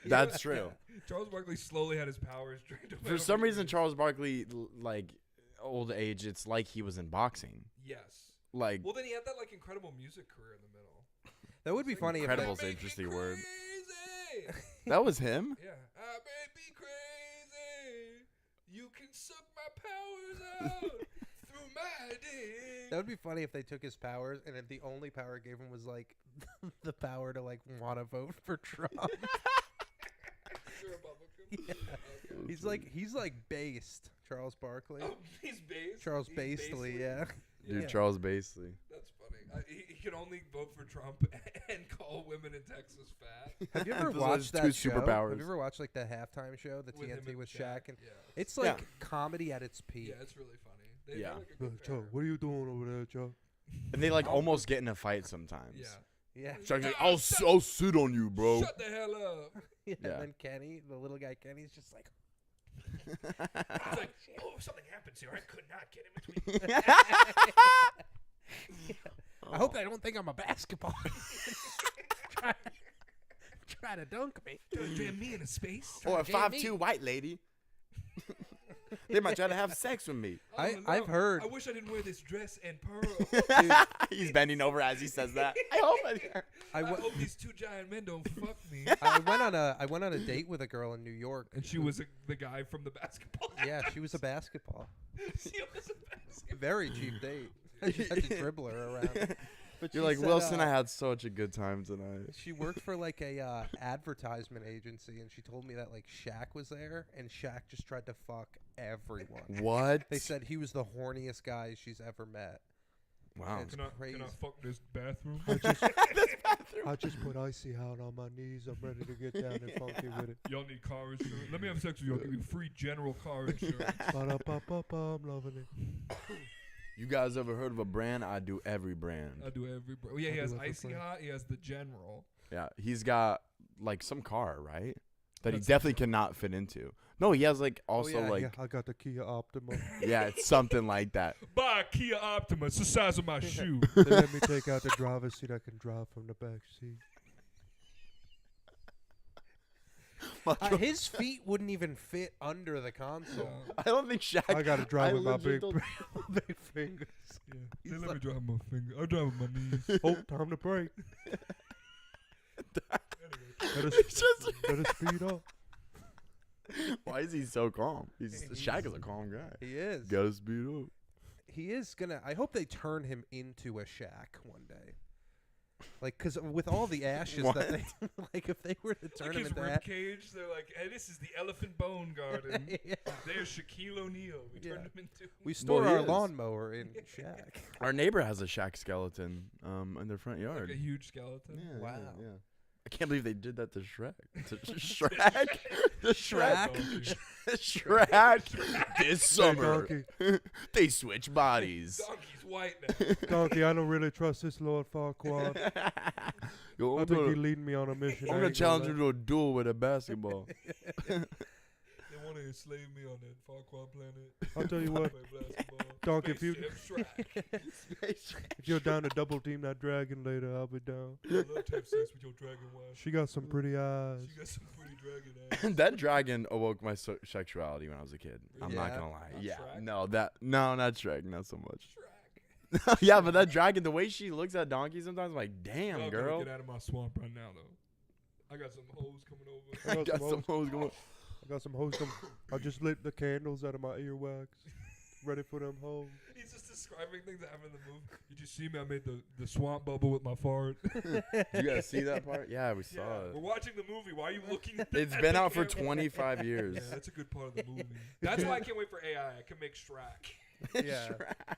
That's true. Charles Barkley slowly had his powers drained away. For some over reason, years. Charles Barkley, like, old age, it's like he was in boxing. Yes. Like, Well, then he had that like incredible music career in the middle. That would be funny if Incredible's I an may be interesting word. crazy. that was him? Yeah. I may be crazy. You can suck my powers out through my dick. that would be funny if they took his powers and then the only power it gave him was like the power to like want to vote for Trump. You're a Republican. Yeah. Okay. He's like based Charles Barkley. Oh, he's based. Charles He's Basely, Basely? yeah. Dude, Yeah. Charles Basely. That's funny. can only vote for Trump and call women in Texas fat. Have you ever Those are watched his that two show? superpowers. Have you ever watched like the halftime show, the With him TNT and with Shaq? Shaq? And Yeah. it's like Yeah. comedy at its peak. Yeah, it's really funny. They're Yeah. like a good Chuck, pair. what are you doing over there, Chuck? And they like almost get in a fight sometimes. Yeah. Yeah. Chuck's like, I'll sit on you, bro. Shut the hell up. Yeah. Yeah. And then Kenny, the little guy Kenny's just like, It's like, oh, if something happens here, I could not get in between. I hope they don't think I'm a basketball. try to dunk me. Trying to jam me in a space. Or a jam me. 5'2" white lady. They might try to have sex with me. I've heard. I wish I didn't wear this dress and pearl. He's bending over as he says that. I hope I I, w- hope these two giant men don't fuck me. I went on a date with a girl in New York. And she was the guy from the basketball. Yeah, she was a basketball. She was a basketball. Very cheap date. I just had to dribble her around. But You're she like, said, Wilson, I had such a good time tonight. She worked for like a advertisement agency, and she told me that like Shaq was there, and Shaq just tried to fuck everyone. What? They said he was the horniest guy she's ever met. Wow. It's Can I crazy. fuck this bathroom? I just put icy out on my knees. I'm ready to get down and funky with it. Y'all need car insurance? Let me have sex with you. I'll give you free general car insurance. Ba-da-ba-ba-ba, I'm loving it. You guys ever heard of a brand? I do every brand. I do every. Yeah, he I has do every icy brand. hot. He has the general. Yeah, he's got like some car, right? That he That's definitely cannot fit into. No, he has like also Oh, yeah, like yeah, I got the Kia Optima. yeah, it's something like that. Buy a Kia Optima. It's the size of my shoe. They let me take out the driver's seat. I can drive from the back seat. His feet wouldn't even fit under the console. I don't think Shaq. I got to drive with my legit big, don't- big fingers. Yeah. They let me drive my finger. I drive with my knees. Oh, time to break. Better speed up. Why is he so calm? Shaq is a calm guy. He is. Gotta speed up. He is gonna. I hope they turn him into a Shaq one day. Like, cause with all the ashes that they, like, if they were to turn Like him his into rib that, cage, they're like, hey, this is the Elephant Bone Garden. yeah. There's Shaquille O'Neal. We Yeah. turned him into. We store he our is. lawnmower in Shaq. Our neighbor has a Shaq skeleton in their front yard. Like a huge skeleton. Yeah, Wow. Yeah. I can't believe they did that to Shrek. To Shrek. The Shrek. Shrek. This summer, they switch bodies. Donkey's white now. Donkey, I don't really trust this Lord Farquaad. Yo, I I'm think gonna, he's leading me on a mission. I'm gonna challenge you to a duel with a basketball. They want to enslave me on that Farquaad planet. I'll tell you what, Play basketball. Donkey, if you Spaceship Shrek. if you're down to double team that dragon later, I'll be down. I love to have sex with your dragon wife. She got some pretty eyes. She got some pretty dragon ass. That dragon awoke my sexuality when I was a kid. I'm not Yeah. gonna lie. Not Yeah, Shrek? no, not Shrek, not so much. Shrek. Yeah, but that dragon, the way she looks at Donkey sometimes, I'm like, damn, Y'all gotta girl. Get out of my swamp right now, though. I got some hoes coming over. I got some hoes going. I got some hoes. I just lit the candles out of my earwax. Ready for them hoes. He's just describing things that happen in the movie. Did you see me? I made the swamp bubble with my fart. You guys see that part? Yeah, we saw We're it. watching the movie. Why are you looking at It's at been the out for camera? 25 years. Yeah, that's a good part of the movie. That's why I can't wait for AI. I can make Shrek. Yeah. Shrek.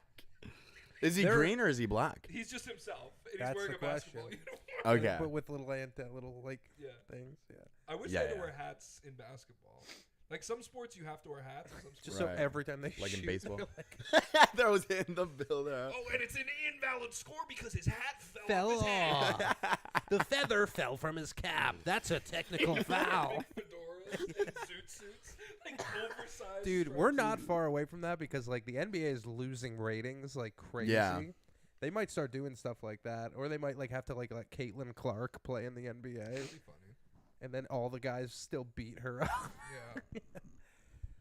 Is he There- green or is he black? He's just himself. And That's he's wearing the a basketball question. uniform. Okay. But with little little like Yeah. things. Yeah. I wish Yeah, they had to yeah. wear hats in basketball. Like some sports, you have to wear hats. And some Just sports. Right. so every time they Like in shoot, baseball? they're like, That was in the builder. Oh, and it's an invalid score because his hat fell fell off his head. off. The feather fell from his cap. That's a technical foul. Big fedoras and zoot suits, like oversized. Dude, stripes. we're not far away from that because like the NBA is losing ratings like crazy. Yeah. They might start doing stuff like that, or they might like have to like let Caitlin Clark play in the NBA, That'd be funny. and then all the guys still beat her up. Yeah.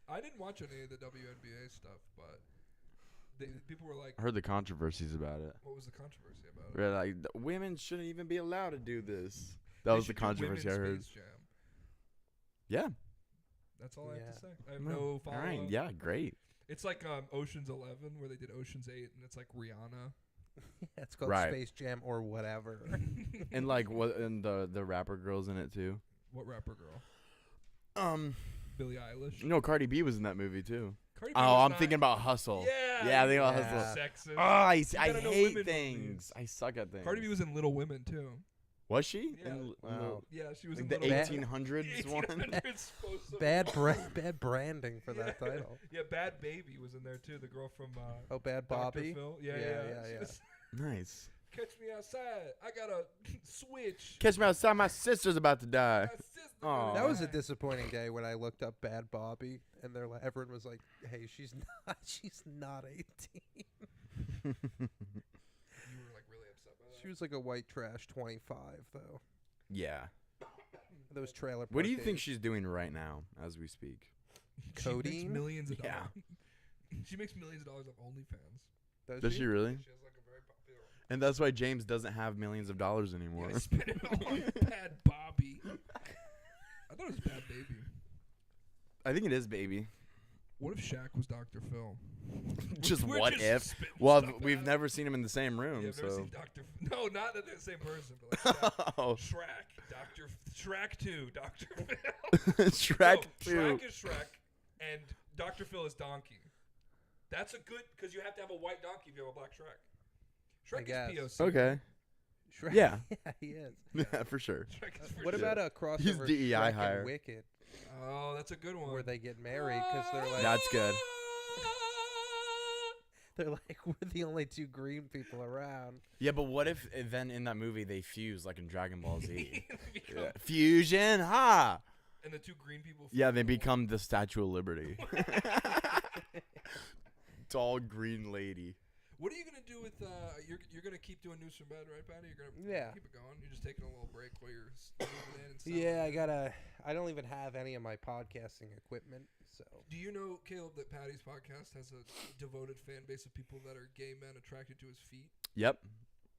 I didn't watch any of the WNBA stuff, but people were like, I heard the controversies about it. what was the controversy about it? They're like, women shouldn't even be allowed to do this. That They was the should do controversy I women's heard. Space Jam. Yeah. That's all I have Yeah. to say. I have No. no All follow right. up. Yeah, great. It's like Ocean's 11 where they did Ocean's 8 and it's like Rihanna. It's called Right. Space Jam or whatever. And like what? And the rapper girls in it too. What rapper girl? Um, Billie Eilish. you know, Cardi B was in that movie too. Cardi B Oh, was I'm not- thinking about Hustle. Yeah. Yeah, I think about Yeah. Hustle. Sexist. Oh, I gotta know hate women things. movies. I suck at things. Cardi B was in Little Women too. Was she? Yeah. Wow. Yeah, she was Like in the Little 1800s one? 1800s supposed to- Bad branding for that Yeah. title. Yeah, Bad Baby was in there too. The girl from Oh, Bad Dr. Bobby. Phil. Yeah. Yeah. She was, Nice. Catch me outside. I got a switch. Catch me outside. My sister's about to die. My sister Aw. gonna That was a die. disappointing day when I looked up Bad Bobby, and everyone was like, "Hey, she's not 18." You were like really upset by that. She was like a white trash 25 though. Yeah. Those trailer. What do you park think days. she's doing right now as we speak? She makes Codeine? millions of Yeah. dollars. She makes millions of dollars off OnlyFans. Does she really? She has like a very popular. And that's why James doesn't have millions of dollars anymore. Yeah, I spent it all on Bad Bobby. I thought it was Bad Baby. I think it is, baby. What if Shaq was Dr. Phil? Just We're what just if? spitting Well, stuff we've out. never seen him in the same room, Yeah, I've never so. seen Dr. No, not that they're the same person, but like Shaq, Oh, Shrek 2, Dr. Phil. Shrek No, 2. Shrek is Shrek, and Dr. Phil is Donkey. That's a good, because you have to have a white donkey if you have a black Shrek. Shrek is POC. Okay. Shrek? Yeah. Yeah, he is. Yeah, for sure. Shrek is for What sure. about a crossover? He's DEI Shrek hire. and Wicked, Oh, that's a good one. where they get married because they're like That's good. they're like we're the only two green people around. Yeah, but what if then in that movie they fuse like in Dragon Ball Z? They become- Yeah. Fusion, ha! And the two green people. Yeah, they flip the become the Statue of Liberty. Tall green lady. What are you gonna do with? You're gonna keep doing news from bed, right, Patty? You're gonna Yeah. keep it going. You're just taking a little break while you're moving in and stuff. Yeah, I don't even have any of my podcasting equipment, so Do you know, Caleb, that Patty's podcast has a devoted fan base of people that are gay men attracted to his feet? Yep.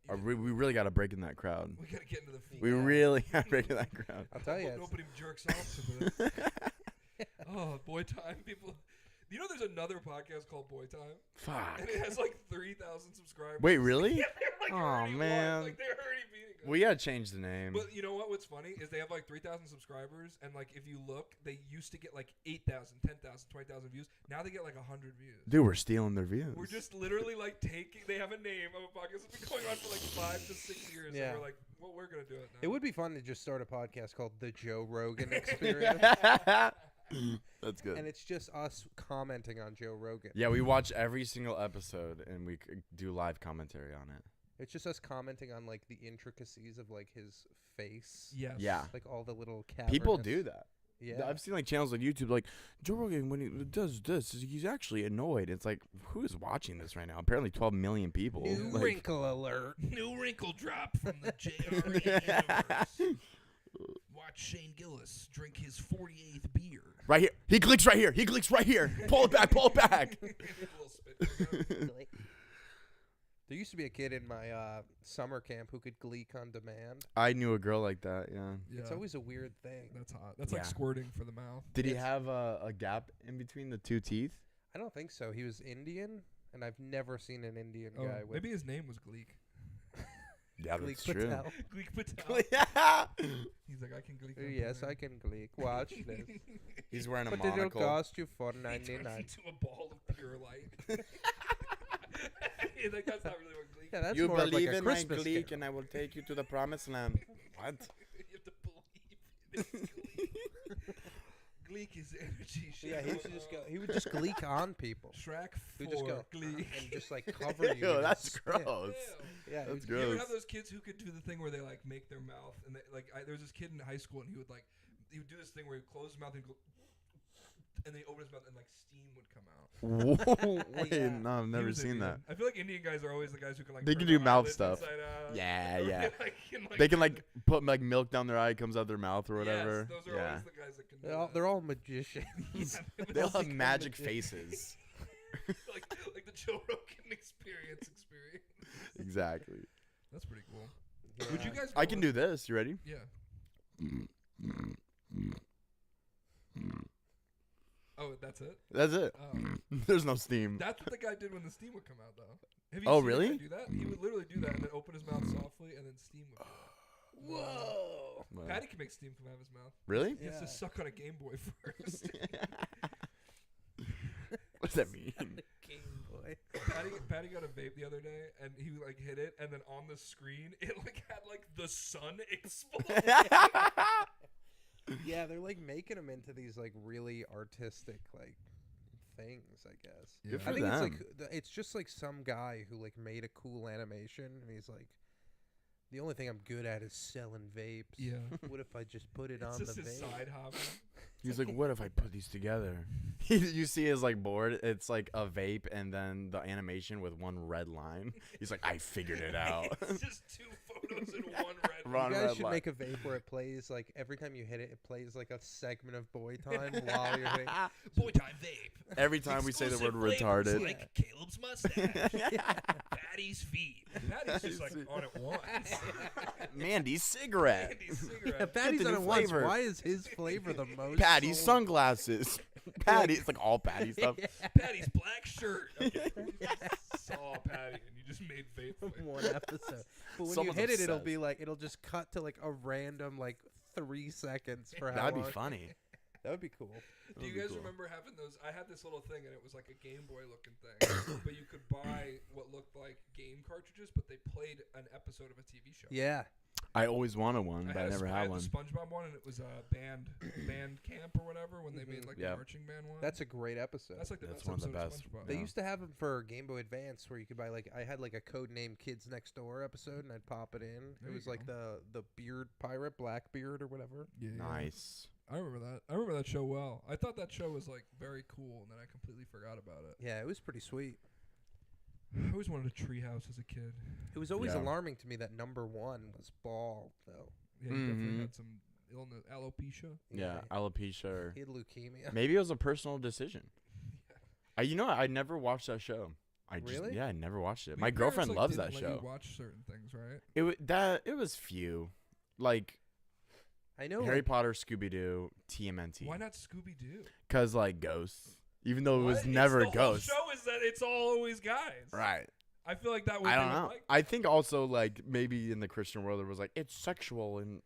Yeah. We really got to break in that crowd. We gotta get into the feet. We really got to break in that crowd. I'll tell you. Hope nobody jerks off to this. Oh, boy time people. You know, there's another podcast called Boy Time, Fuck. and it has like 3,000 subscribers. Wait, really? Yeah, they're like Aw, already won. man. Like they're already beating us. We got to change the name. But you know what? What's funny is they have like 3,000 subscribers, and like if you look, they used to get like 8,000, 10,000, 20,000 views. Now they get like 100 views. Dude, we're stealing their views. We're just literally like taking. They have a name of a podcast that's been going on for like 5 to 6 years. Yeah. And we're like, well, we're gonna do it now. it would be fun to just start a podcast called The Joe Rogan Experience, That's good. and it's just us commenting on Joe Rogan. Yeah, we watch every single episode and we do live commentary on it. It's just us commenting on like the intricacies of like his face. Yes. Yeah. Like all the little cavernous. People do that. Yeah. I've seen like channels on YouTube like Joe Rogan when he does this, he's actually annoyed. It's like, who is watching this right now? Apparently 12 million people. New Like- wrinkle alert. New wrinkle drop from the JRA universe. Watch Shane Gillis drink his 48th beer. Right here. He clicks right here. He clicks right here. Pull it back. Pull it back. Little spit. There used to be a kid in my summer camp who could gleek on demand. I knew a girl like that, yeah. Yeah. It's always a weird thing. That's hot. That's like Yeah. squirting for the mouth. Did he It's- have a gap in between the two teeth? I don't think so. He was Indian, and I've never seen an Indian Oh, guy with maybe his name was Gleek. Yeah, gleek that's true. Patel. Gleek Patel. Yeah. He's like, I can Gleek. on Yes, Patel." I can gleek. Watch this. He's wearing a But it'll monocle. cost you He turns $4.99. into a ball of pure light. He's like, that's not really what Gleek. Yeah, that's You more of believe like a in my Christmas Gleek, carol. and I will take you to the promised land. What? You have to believe in Gleek. Gleek is energy. Yeah, he would just gleek on people. Shrek He 4 would just go Gleek. and just like cover you. Ew, in that's his spit. gross. Ew. Yeah, That's You ever gross. have those kids who could do the thing where they like make their mouth and they, like there was this kid in high school and he would do this thing where he would close his mouth and go and then he open his mouth and like steam would come out. Whoa, wait, Yeah. no, I've He never was seen that. Indian. I feel like Indian guys are always the guys who can like They turn can do their mouth eyelids stuff. inside out. Yeah, Or yeah. they can, They can put like milk down their eye, it comes out their mouth or whatever. Yes, those are Yeah. always the guys that can do They're all magicians. that. They all have become magic magicians. faces. like the Joe Rogan experience. Exactly. That's pretty cool. Yeah. Would you guys? I go can with- do this. You ready? Yeah. Oh, that's it. That's it. Oh. There's no steam. That's what the guy did when the steam would come out, though. Have you Oh, seen the guy really? do that? He would literally do that and then open his mouth softly, and then steam would. Come out. Whoa. Wow. Patty can make steam come out of his mouth. Really? He has Yeah. to suck on a Game Boy first. What does that mean? Game Boy. Patty got a vape the other day, and he like hit it, and then on the screen, it like had like the sun explode. Yeah, they're like making them into these like really artistic like things, I guess. Good for I think them. it's like it's just like some guy who like made a cool animation, and he's like, the only thing I'm good at is selling vapes. Yeah. What if I just put it It's on just the his vape? side hobby. He's like, what if I put these together? You see his like board. It's like a vape and then the animation with one red line. He's like, I figured it out. It's just two photos in one red. Run, You red guys should light. make a vape where it plays like every time you hit it, it plays like a segment of Boy Time while you're hitting. boyTIME vape. Every time we say the word Exclusive flavors retarded. like Caleb's mustache. Patty's feet. Patty's just like on it once. Mandy's cigarette. Andy's Yeah, cigarette. Patty's the on new it once. flavor. Why is his flavor the most? Patty's sold? sunglasses. Patty. It's like all Patty stuff. Patty's black shirt. Okay. You just saw Patty and you just made vape. From one episode. But when Someone's you hit it, it'll obsessed. be like it'll just cut to like a random like 3 seconds for how That'd be long. funny. That would be cool. Do you be guys cool. remember having those? I had this little thing and it was like a Game Boy looking thing, but you could buy what looked like game cartridges, but they played an episode of a TV show. Yeah. I always wanted one, but I never had one. the SpongeBob one, and it was band camp or whatever when they made like Yep. the marching band one. That's a great episode. That's like the That's best one of the episode best. of SpongeBob. They Yeah. used to have them for Game Boy Advance where you could buy like I had like a code name Kids Next Door episode and I'd pop it in. There It you was like go. the beard pirate, Blackbeard or whatever. Yeah. Nice. I remember that. I remember that show well. I thought that show was like very cool, and then I completely forgot about it. Yeah, it was pretty sweet. I always wanted a treehouse as a kid. It was always Yeah. alarming to me that number 1 was bald though. Yeah, he definitely Mhm. had some illness, alopecia. Yeah, alopecia. Or He had leukemia. maybe it was a personal decision. I never watched that show. Really? I never watched it. Well, My your girlfriend parents, loves didn't that let show. You watch certain things, right? It was few, like I know Harry like, Potter, Scooby Doo, TMNT. Why not Scooby Doo? Cause like ghosts, even though it was never the ghosts. whole show is that it's all always guys. Right. I feel like that would. I they don't would know. Like I think also like maybe in the Christian world it was like it's sexual and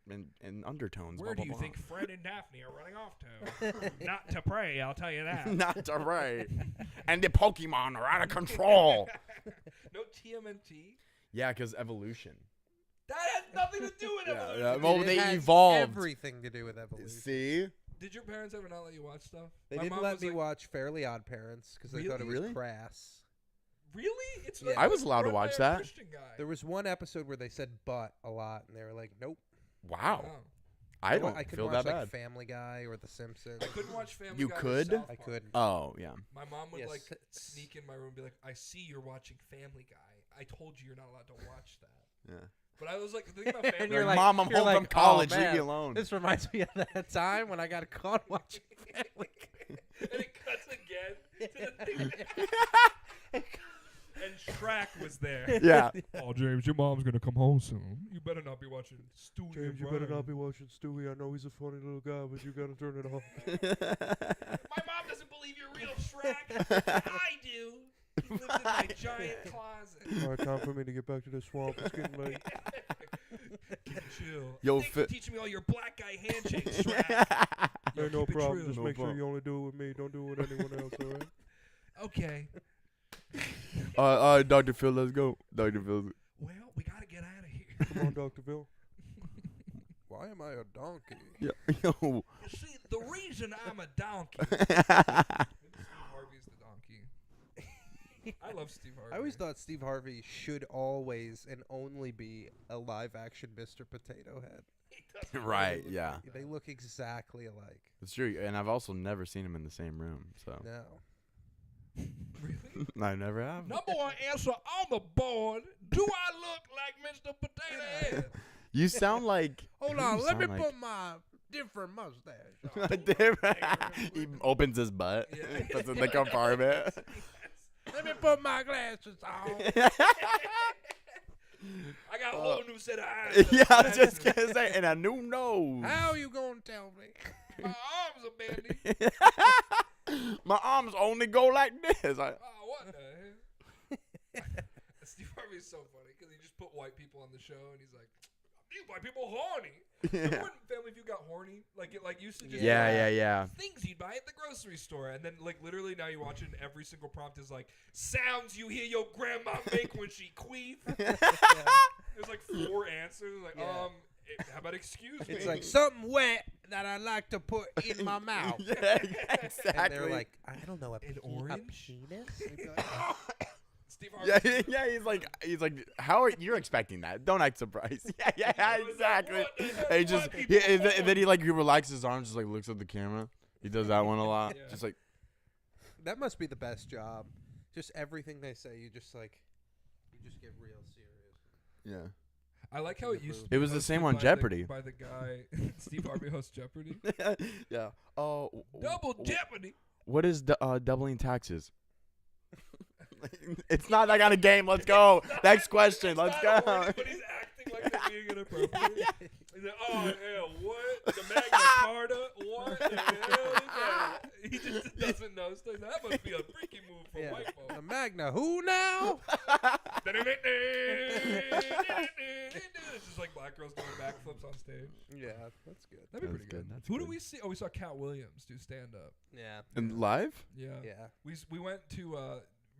undertones. Where blah, do blah, you think Fred and Daphne are running off to? Not to pray, I'll tell you that. blah. Not to right. And the Pokemon are out of control. No TMNT. Yeah, because evolution. That has nothing to do with evolution. yeah. Well, it they has evolved. everything to do with evolution. See? Did your parents ever not let you watch stuff? They My didn't mom let was me like, watch Fairly Odd Parents because they thought it was Really? crass. Really? It's Yeah. like I was allowed to run by watch a that. Christian guy. There was one episode where they said "but" a lot, and they were like, "Nope." Wow. Wow. I don't I couldn't feel watch that like bad. Family Guy or The Simpsons. I couldn't watch Family You Guy or could? South I Park. couldn't. Oh, yeah. My mom would Yes, like s- sneak in my room and be like, "I see you're watching Family Guy. I told you you're not allowed to watch that." Yeah. But I was like thinking about Family you're Guy. like- Mom, I'm you're home like, from college. "Oh, Leave me man, alone. This reminds me of that time when I got caught watching Family Guy. And it cuts again to the thing. And Shrek was there. Yeah. Oh, James, your mom's gonna come home soon. You better not be watching Stewie. and Brian. watching Stewie. I know he's a funny little guy, but you gotta turn it off. My mom doesn't believe you're real, Shrek. I do. He lives in my giant closet. All right, time for me to get back to the swamp. It's getting late. Chill. Yo, Thanks for teaching me all your black guy handshakes, Shrek. Yo, keep it true. Just No make sure problem. you only do it with me. Don't do it with anyone else, all right? Okay. All right, Dr. Phil, let's go. Dr. Phil. Well, we gotta get out of here. Come on, Dr. Bill. Why am I a donkey? Yeah. Yo. You see, the reason I'm a donkey. Steve Harvey's the donkey. I love Steve Harvey. I always thought Steve Harvey should always and only be a live-action Mr. Potato Head. He doesn't Right, really yeah. They look exactly alike. It's true. And I've also never seen him in the same room. So No. Really? I never have. Number one answer on the board. Do I look like Mr. Potato Head? You sound like. Hold who on, you let me sound put my different mustache on. he opens his butt, Yeah. puts it in the compartment. Let me put my glasses on. I got a whole new set of eyes. Yeah, I was just gonna say, and a new nose. How you gonna tell me? My arms are bendy. My arms only go like this. Oh, what the hell? Steve Harvey is so funny because he just put white people on the show and he's like, these white people horny. Yeah. Remember when Family Feud got horny? Like it like used to just Yeah. things you'd buy at the grocery store, and then like literally now you watch it, and every single prompt is like sounds you hear your grandma make when she queef. There's like 4 answers. Like how about excuse me? It's like something wet that I like to put in my mouth. Yeah, exactly. And they're like, I don't know, a orange? penis? Steve Harvey. Yeah, he's like, how are you're expecting that? Don't act surprised. Yeah, exactly. And then he like he relaxes his arms, just like looks at the camera. He does that one a lot. Yeah. Just like That must be the best job. Just everything they say, you just get real serious. yeah. I like how it used to be It was the same hosted on by Jeopardy. by the guy Steve Harvey hosts Jeopardy. Yeah. Oh. Double Jeopardy. What is doubling taxes? It's not that kind of game. Let's go. Next question. Let's go. Horny, but he's acting like they're being inappropriate. He's like, oh hell, what? The Magna Carta? What the hell is that? He just doesn't know stuff. That must be a freaky move for white folks. The Magna, who now? It's just like black girls doing backflips on stage. Yeah, that's good. That'd be That's pretty good. good. That's Who good. do we see? Oh, we saw Cat Williams do stand up. Yeah. And live? Yeah. Yeah. We went to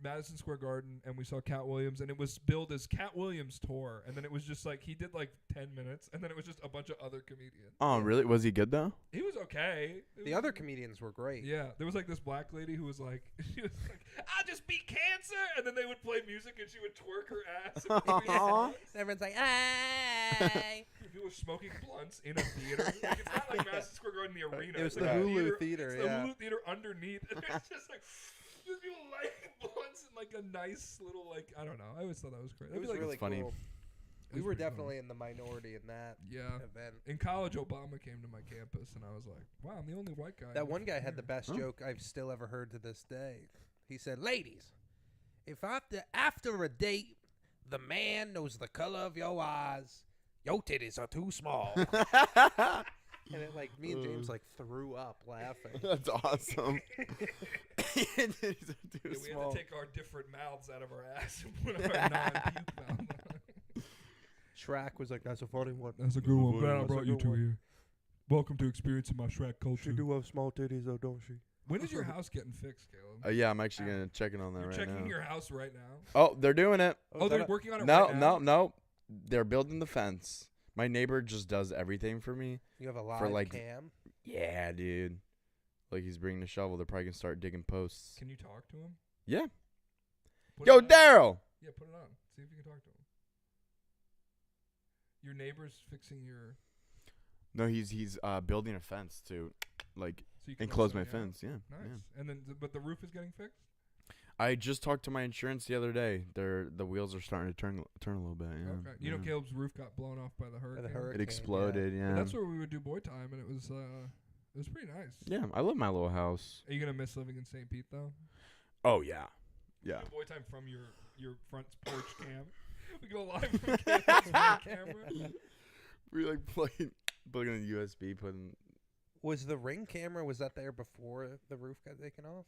Madison Square Garden and we saw Cat Williams, and it was billed as Cat Williams tour, and then it was just like he did like 10 minutes, and then it was just a bunch of other comedians. Oh, really? Was he good though? He was okay. The other comedians were great. Yeah, there was like this black lady who was like, she was like, I just beat cancer, and then they would play music and she would twerk her ass. And between songs. Everyone's like, hey. People were smoking blunts in a theater. Like, it's not like Madison Square Garden, the arena. It was It's the like a Hulu theater, It's the yeah. Hulu theater underneath. And it's just like, just people lighting blunts in like a nice little like, I don't know. I always thought that was great. It was like, really funny. cool. It We was were pretty definitely in the minority in that Yeah. event. In college, Obama came to my campus, and I was like, wow, I'm the only white guy. That one guy had the best Huh? joke I've still ever heard to this day. He said, ladies, if after a date, the man knows the color of your eyes, your titties are too small. And it, like, me and James, like, threw up laughing. That's awesome. Yeah, we had to take our different mouths out of our ass and put our non-puke mouth on. Shrek was like, that's a funny one. That's a good one. Glad I That's a brought you good two one. here. Welcome to experiencing my Shrek culture. She do have small titties, though, don't she? When is your house getting fixed, Caleb? Yeah, I'm actually gonna check in on that You're right checking now. your house right now. Oh, they're doing it. Oh, they're working on it No, right now? no. They're building the fence. My neighbor just does everything for me. You have a live For, like, cam? Yeah, dude. Like he's bringing the shovel. They're probably gonna start digging posts. Can you talk to him? Yeah. Put Yo, it on. Daryl. Yeah, put it on. See if you can talk to him. Your neighbor's fixing your... No, he's building a fence to, like, So you can enclose let my somebody out? fence. Yeah. Nice. Yeah. And then, but the roof is getting fixed? I just talked to my insurance the other day. The wheels are starting to turn a little bit. Yeah. Okay. You know, yeah. Caleb's roof got blown off by the hurricane. hurricane. It exploded. Yeah. Well, that's where we would do boyTIME, and it was pretty nice. Yeah, I love my little house. Are you gonna miss living in St. Pete though? Oh yeah. Yeah. Do boyTIME from your front porch cam. We go live from Caleb's front camera. We like plugging a USB, putting. Was the Ring camera, was that there before the roof got taken off?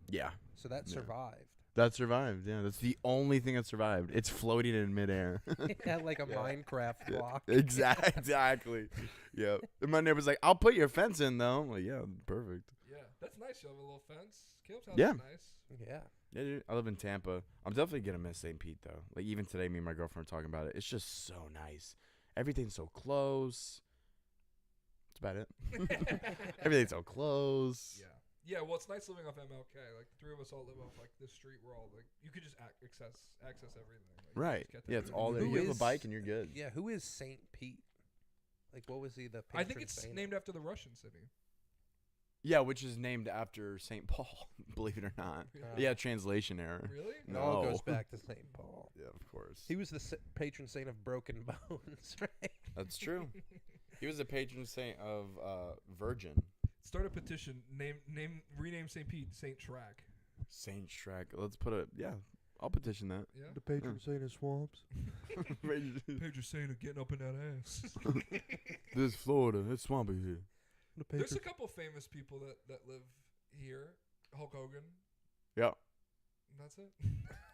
Yeah. So that Yeah. survived. That survived. Yeah, that's the only thing that survived. It's floating in midair. It had like a Yeah. Minecraft block. Exactly. Yeah. And my neighbor's like, "I'll put your fence in, though." I'm like, "Yeah, perfect." Yeah, that's nice. You have a little fence. Caleb's house Yeah. is nice. Yeah. Yeah, dude. I live in Tampa. I'm definitely gonna miss St. Pete though. Like even today, me and my girlfriend were talking about it. It's just so nice. Everything's so close. That's about it. Everything's so close. Yeah. Yeah, well, it's nice living off MLK. Like, the three of us all live off, like, this street. We're all, like, you could just access everything. Like, you Right. just get to Yeah, it's everything. all there. Who You have a is- bike and you're good. Yeah, who is St. Pete? Like, what was he, the I think patron it's saint? named after the Russian city. Yeah, which is named after St. Paul, believe it or not. Yeah, translation error. Really? It all No. goes back to St. Paul. Yeah, of course. He was the patron saint of broken bones, right? That's true. He was a patron saint of Virgin. Start a petition. Rename St. Pete St. Shrek. Saint Shrek. Let's put a I'll petition that. Yeah. The patron saint of swamps. Pedro Saint of getting up in that ass. This is Florida. It's swampy here. The There's a couple famous people that live here. Hulk Hogan. Yeah. And that's it.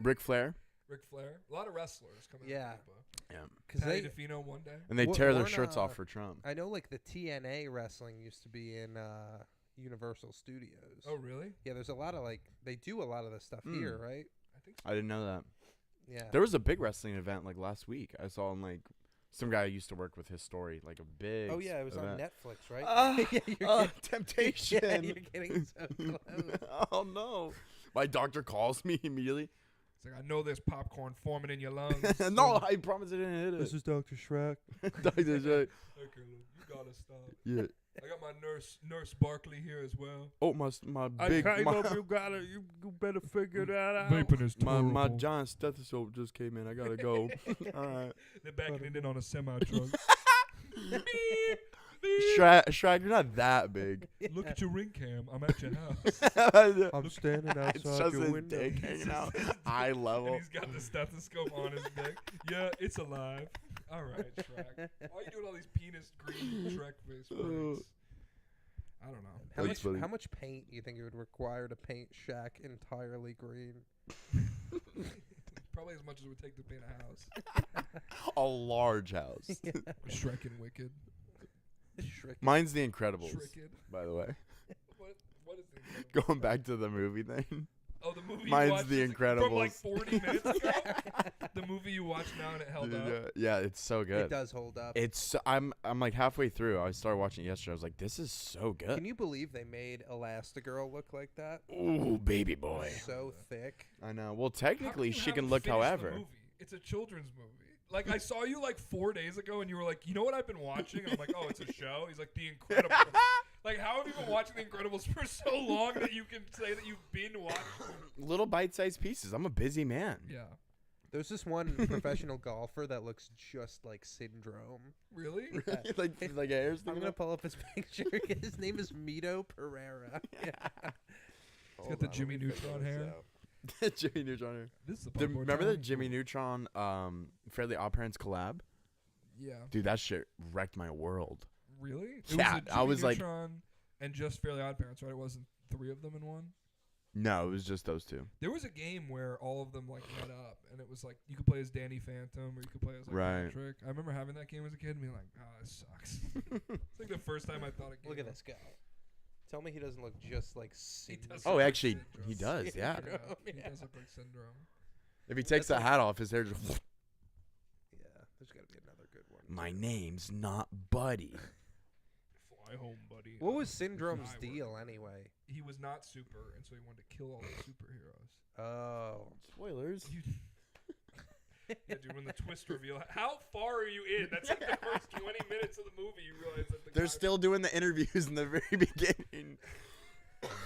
Ric Flair. Ric Flair. A lot of wrestlers coming. Yeah. Yeah. Because Patty they, DeFino one day. And they Wa- tear their Warren, shirts off for Trump. I know, like the TNA wrestling used to be in Universal Studios. Oh really? Yeah, there's a lot of they do a lot of the stuff here, right? I think so. I didn't know that. Yeah. There was a big wrestling event like last week. I saw on like some guy I used to work with his story, like a big. Oh yeah, it was on event. Netflix, right? Yeah, you're Temptation. Yeah, you're getting so close. Oh no! My doctor calls me immediately. It's like I know there's popcorn forming in your lungs. No, I promise I didn't hit it. This is Dr. Shrek. Dr. Shrek. Okay, look, you gotta stop. Yeah. I got my nurse Barkley here as well. Oh my big you better figure that out. Vaping is my giant stethoscope just came in. I gotta go. All right. They're backing it in on a semi truck. Shrek, you're not that big. Look at your ring cam. I'm at your house. I'm standing It's outside just your his window. dick hanging out. Eye And level. he's got the stethoscope on his dick. Yeah, it's alive. All right, Shrek. Why are you doing all these penis green Shrek face breaks? I don't know. That's funny. How much paint do you think it would require to paint Shaq entirely green? Probably as much as it would take to paint a house. A large house. Shrek and Wicked. Shrek. Mine's The Incredibles, Shricked. by the way. What is the Going back to the movie thing. Oh, the movie Mine's you watched The from like Incredibles. 40 minutes ago? The movie you watch now and it held up? Yeah, it's so It good. does hold up. I'm like halfway through. I started watching it yesterday. I was like, this is so good. Can you believe they made Elastigirl look like that? Ooh, baby boy. So thick. I know. Well, How technically, come you she can haven't look finished the however. movie? It's a children's movie. Like, I saw you like 4 days ago and you were like, you know what I've been watching? And I'm like, oh, it's a show? He's like, The Incredibles. Like, how have you been watching The Incredibles for so long that you can say that you've been watching? Little bite-sized pieces. I'm a busy man. Yeah. There's this one professional golfer that looks just like Syndrome. Really? Yeah. like hairs. I'm gonna pull up his picture. His name is Mito Pereira. Yeah. He's got the Jimmy Neutron hair. Jimmy Neutron. This is Remember the Jimmy Neutron Fairly Odd Parents collab? Yeah. Dude, that shit wrecked my world. Really? Yeah, I was like- Neutron and just Fairly Odd Parents, right? It wasn't 3 of them in one. No, it was just those two. There was a game where all of them like met up, and it was like you could play as Danny Phantom or you could play as like Right. Patrick. I remember having that game as a kid and being like, "Oh, this sucks." It's like the first time I thought it. Look at this guy. Tell me he doesn't look just like He Syndrome. does Oh, look like actually, Syndrome. he does. Yeah. Yeah, he Yeah. does look like Syndrome. If he takes the hat off, his hair just. Yeah, there's got to be another good one. My name's not Buddy. Fly home, buddy. What was Syndrome's Fly deal work. anyway? He was not super, and so he wanted to kill all the superheroes. Oh. Spoilers. Yeah, dude, when the twist reveal. How far are you in? That's like the first 20 minutes of the movie. You realize that the They're guy- still doing the interviews in the very beginning.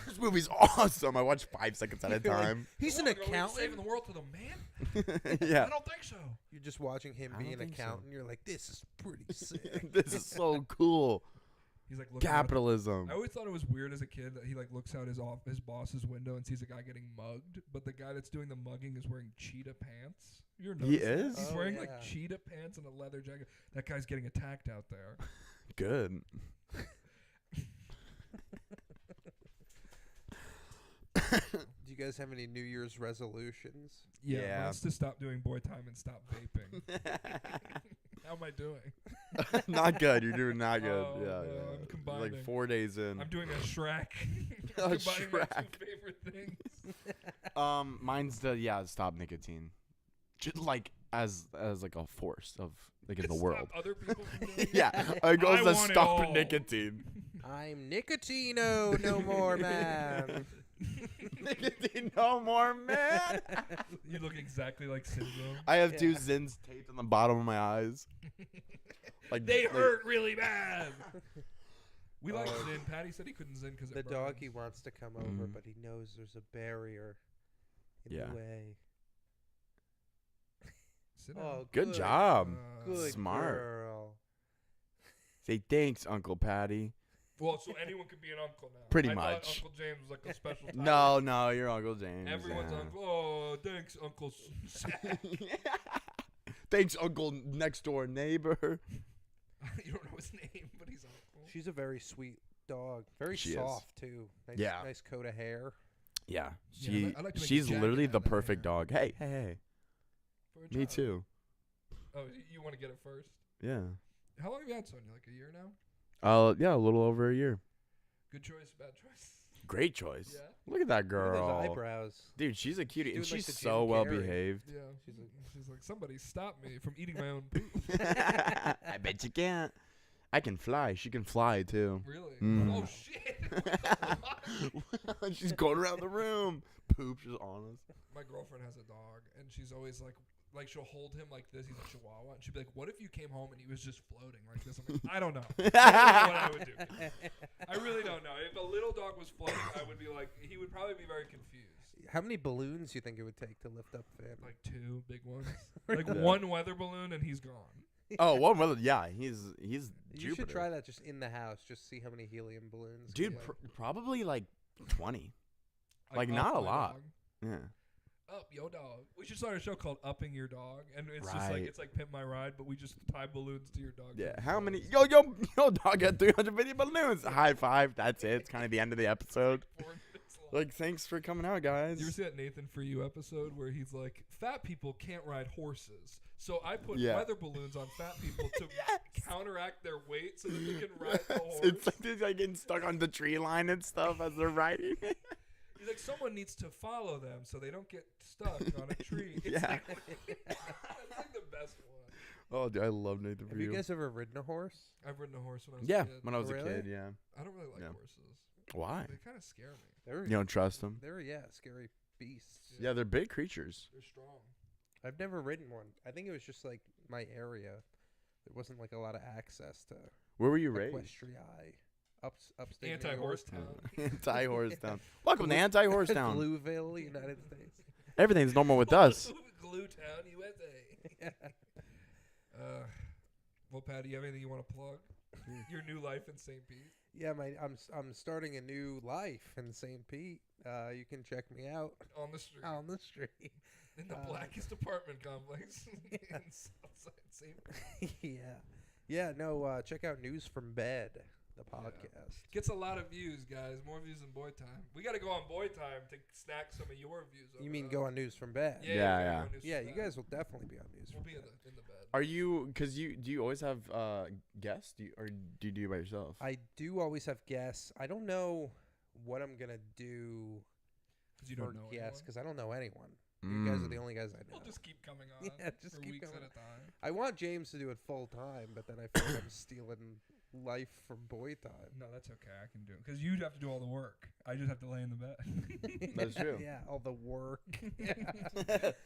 This movie's awesome. I watch 5 seconds at a time. He's an What, are we accountant. saving the world with a man? Yeah. I don't think so. You're just watching him I be don't an think so. accountant. You're like, this is pretty sick. This is so cool. He's like looking out. Capitalism. I always thought it was weird as a kid that he like looks out his boss's window and sees a guy getting mugged, but the guy that's doing the mugging is wearing cheetah pants. You're He is? He's Oh, wearing yeah. like cheetah pants and a leather jacket. That guy's getting attacked out there. Good. Do you guys have any New Year's resolutions? Yeah. Mine's to stop doing boyTIME and stop vaping. How am I doing? Not good. You're doing not good. Oh, yeah, no, yeah. I'm combining. Like 4 days in. I'm doing a Shrek. A I'm combining my Shrek. two favorite things. Mine's stop nicotine. Just like as like a force of like in the Stop world. Other people from doing it. Yeah, it goes I to want it stop all. nicotine. I'm Nicotino, no more, man. Nicotine no more, man. You look exactly like Syndrome. I have 2 Yeah. Zins taped on the bottom of my eyes. Like They like- hurt really bad. We like Oh. Zin. Patty said he couldn't Zin because The it doggy burns. wants to come over, Mhm. but he knows there's a barrier in Yeah. the way. Sit down. Oh, Good job. Good Smart. girl. Say thanks, Uncle Patty. Well, so anyone could be an uncle now. Pretty I thought much. Uncle James was like a special title. No, you're Uncle James. Everyone's yeah. uncle. Oh, thanks, Uncle. Thanks, Uncle next door neighbor. You don't know his name, but he's uncle. She's a very sweet dog. Very She is. soft, too. Nice, Yeah. Nice coat of hair. Yeah, Yeah, I like to make she's a jacket literally out the of that perfect hair. dog. Hey. for a Me child. too. Oh, you want to get it first? Yeah. How long have you had Sonia? Like a year now? Yeah, a little over a year. Good choice, bad choice. Great choice. Yeah. Look at that Look at girl. those eyebrows. Dude, she's a cutie, and doing like she's the so Jim well Carrey. behaved. Yeah. She's like, somebody stop me from eating my own poop. I bet you can't. I can fly. She can fly too. Really? Mm. Oh shit! She's going around the room. Poop just on us. My girlfriend has a dog, and she's always like she'll hold him like this. He's a Chihuahua, and she'd be like, "What if you came home and he was just floating like this?" I'm like, I don't know. I don't know what I would do. I really don't know. If a little dog was floating, I would be like, he would probably be very confused. How many balloons do you think it would take to lift up Finn? Like 2 big ones, like Yeah. 1 weather balloon, and he's gone. Oh, one weather. Yeah, he's You Jupiter. should try that just in the house. Just see how many helium balloons. Dude, like, probably like 20. Like, up not a my lot. dog. Yeah. Up your dog. We should start a show called Upping Your Dog, and it's just like Right. it's like Pimp My Ride, but we just tie balloons to your dog. Yeah. to How the many? balls. Yo, dog got 350 balloons. High five. That's it. It's kind of the end of the episode. 4 minutes long. Like, thanks for coming out, guys. You ever see that Nathan For You episode where he's like, fat people can't ride horses, so I put Yeah. weather balloons on fat people to counteract their weight so that they can ride the horse. It's like they're like getting stuck on the tree line and stuff as they're riding. He's like, someone needs to follow them so they don't get stuck on a tree. It's Yeah. like, that's like the best one. Oh, dude, I love Nathan For have you guys ever ridden a horse? I've ridden a horse when I was Yeah, a kid. when I was Really? a kid, yeah. I don't really like Yeah. horses. Why? They kind of scare me. They're You don't trust them? they're scary beasts. Yeah, they're big creatures. They're strong. I've never ridden one. I think it was just like my area. There wasn't like a lot of access to Where were you raised? equestriae. Upstate New York. Anti-horse town. Anti-horse town. Welcome to Anti-Horse Town. Blueville, United States. Everything's normal with us. Glue Town, USA. Well, Pat, do you have anything you want to plug? Your new life in St. Pete? Yeah, I'm starting a new life in St. Pete. You can check me out On the street. on the street. In the blackest apartment complex in Southside St. Pete. Yeah. No, check out News from Bed, the podcast. Gets a lot of views, guys. More views than BoyTIME. We got to go on BoyTIme to snack some of your views. You mean go on News from Bed? Yeah, Yeah, we gotta yeah. go on News Yeah, from you Bed. guys will definitely be on News We'll from be Bed. in the bed. Are you? Cause do you always have guests? Or do you do it by yourself? I do always have guests. I don't know what I'm gonna do Because you for don't know guests anyone. because I don't know anyone. You guys are the only guys I know. We'll just keep coming on Yeah, just for keep weeks coming. at a time. I want James to do it full time, but then I feel like I'm stealing life from BoyTIme. No, that's okay. I can do it. Because you'd have to do all the work. I just have to lay in the bed. That's true. Yeah, all the work.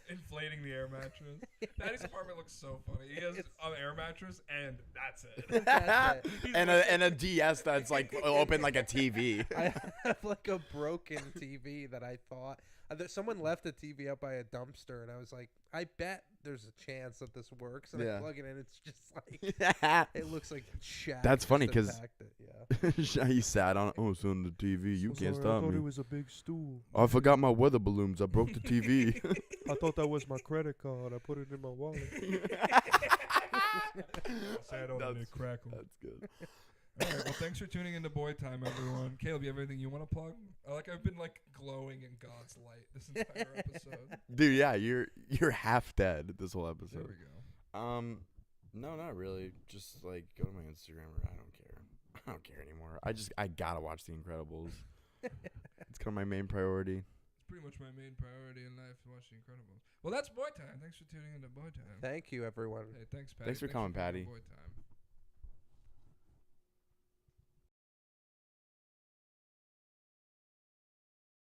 Inflating the air mattress. Patty's apartment looks so funny. He has an air mattress, and that's it. That's it. and a DS that's like open like a TV. I have like a broken TV that I thought someone left a TV up by a dumpster, and I was like, I bet there's a chance that this works. And I Yeah. plug it in, it's just like it looks like Shaq. That's funny just 'cause- attacked it, yeah. He sat on. Oh, it's on the TV. You can't stop me. was a big stool. I forgot my weather balloons. I broke the TV. I thought that was my credit card. I put it in my wallet. Sad on That's- the crackle. That's good. All right. Well, thanks for tuning into BoyTIME, everyone. Caleb, you have anything you want to plug? I've been like glowing in God's light this entire episode. Dude, yeah, you're half dead this whole There episode. we go. No, not really. Just like go to my Instagram. I don't care. I don't care anymore. I gotta watch The Incredibles. It's kind of my main priority. It's pretty much my main priority in life to watch The Incredibles. Well, that's BoyTIME. Thanks for tuning into BoyTIME. Thank you, everyone. Hey, thanks, Patty. Thanks for coming, being on Patty. BoyTIME.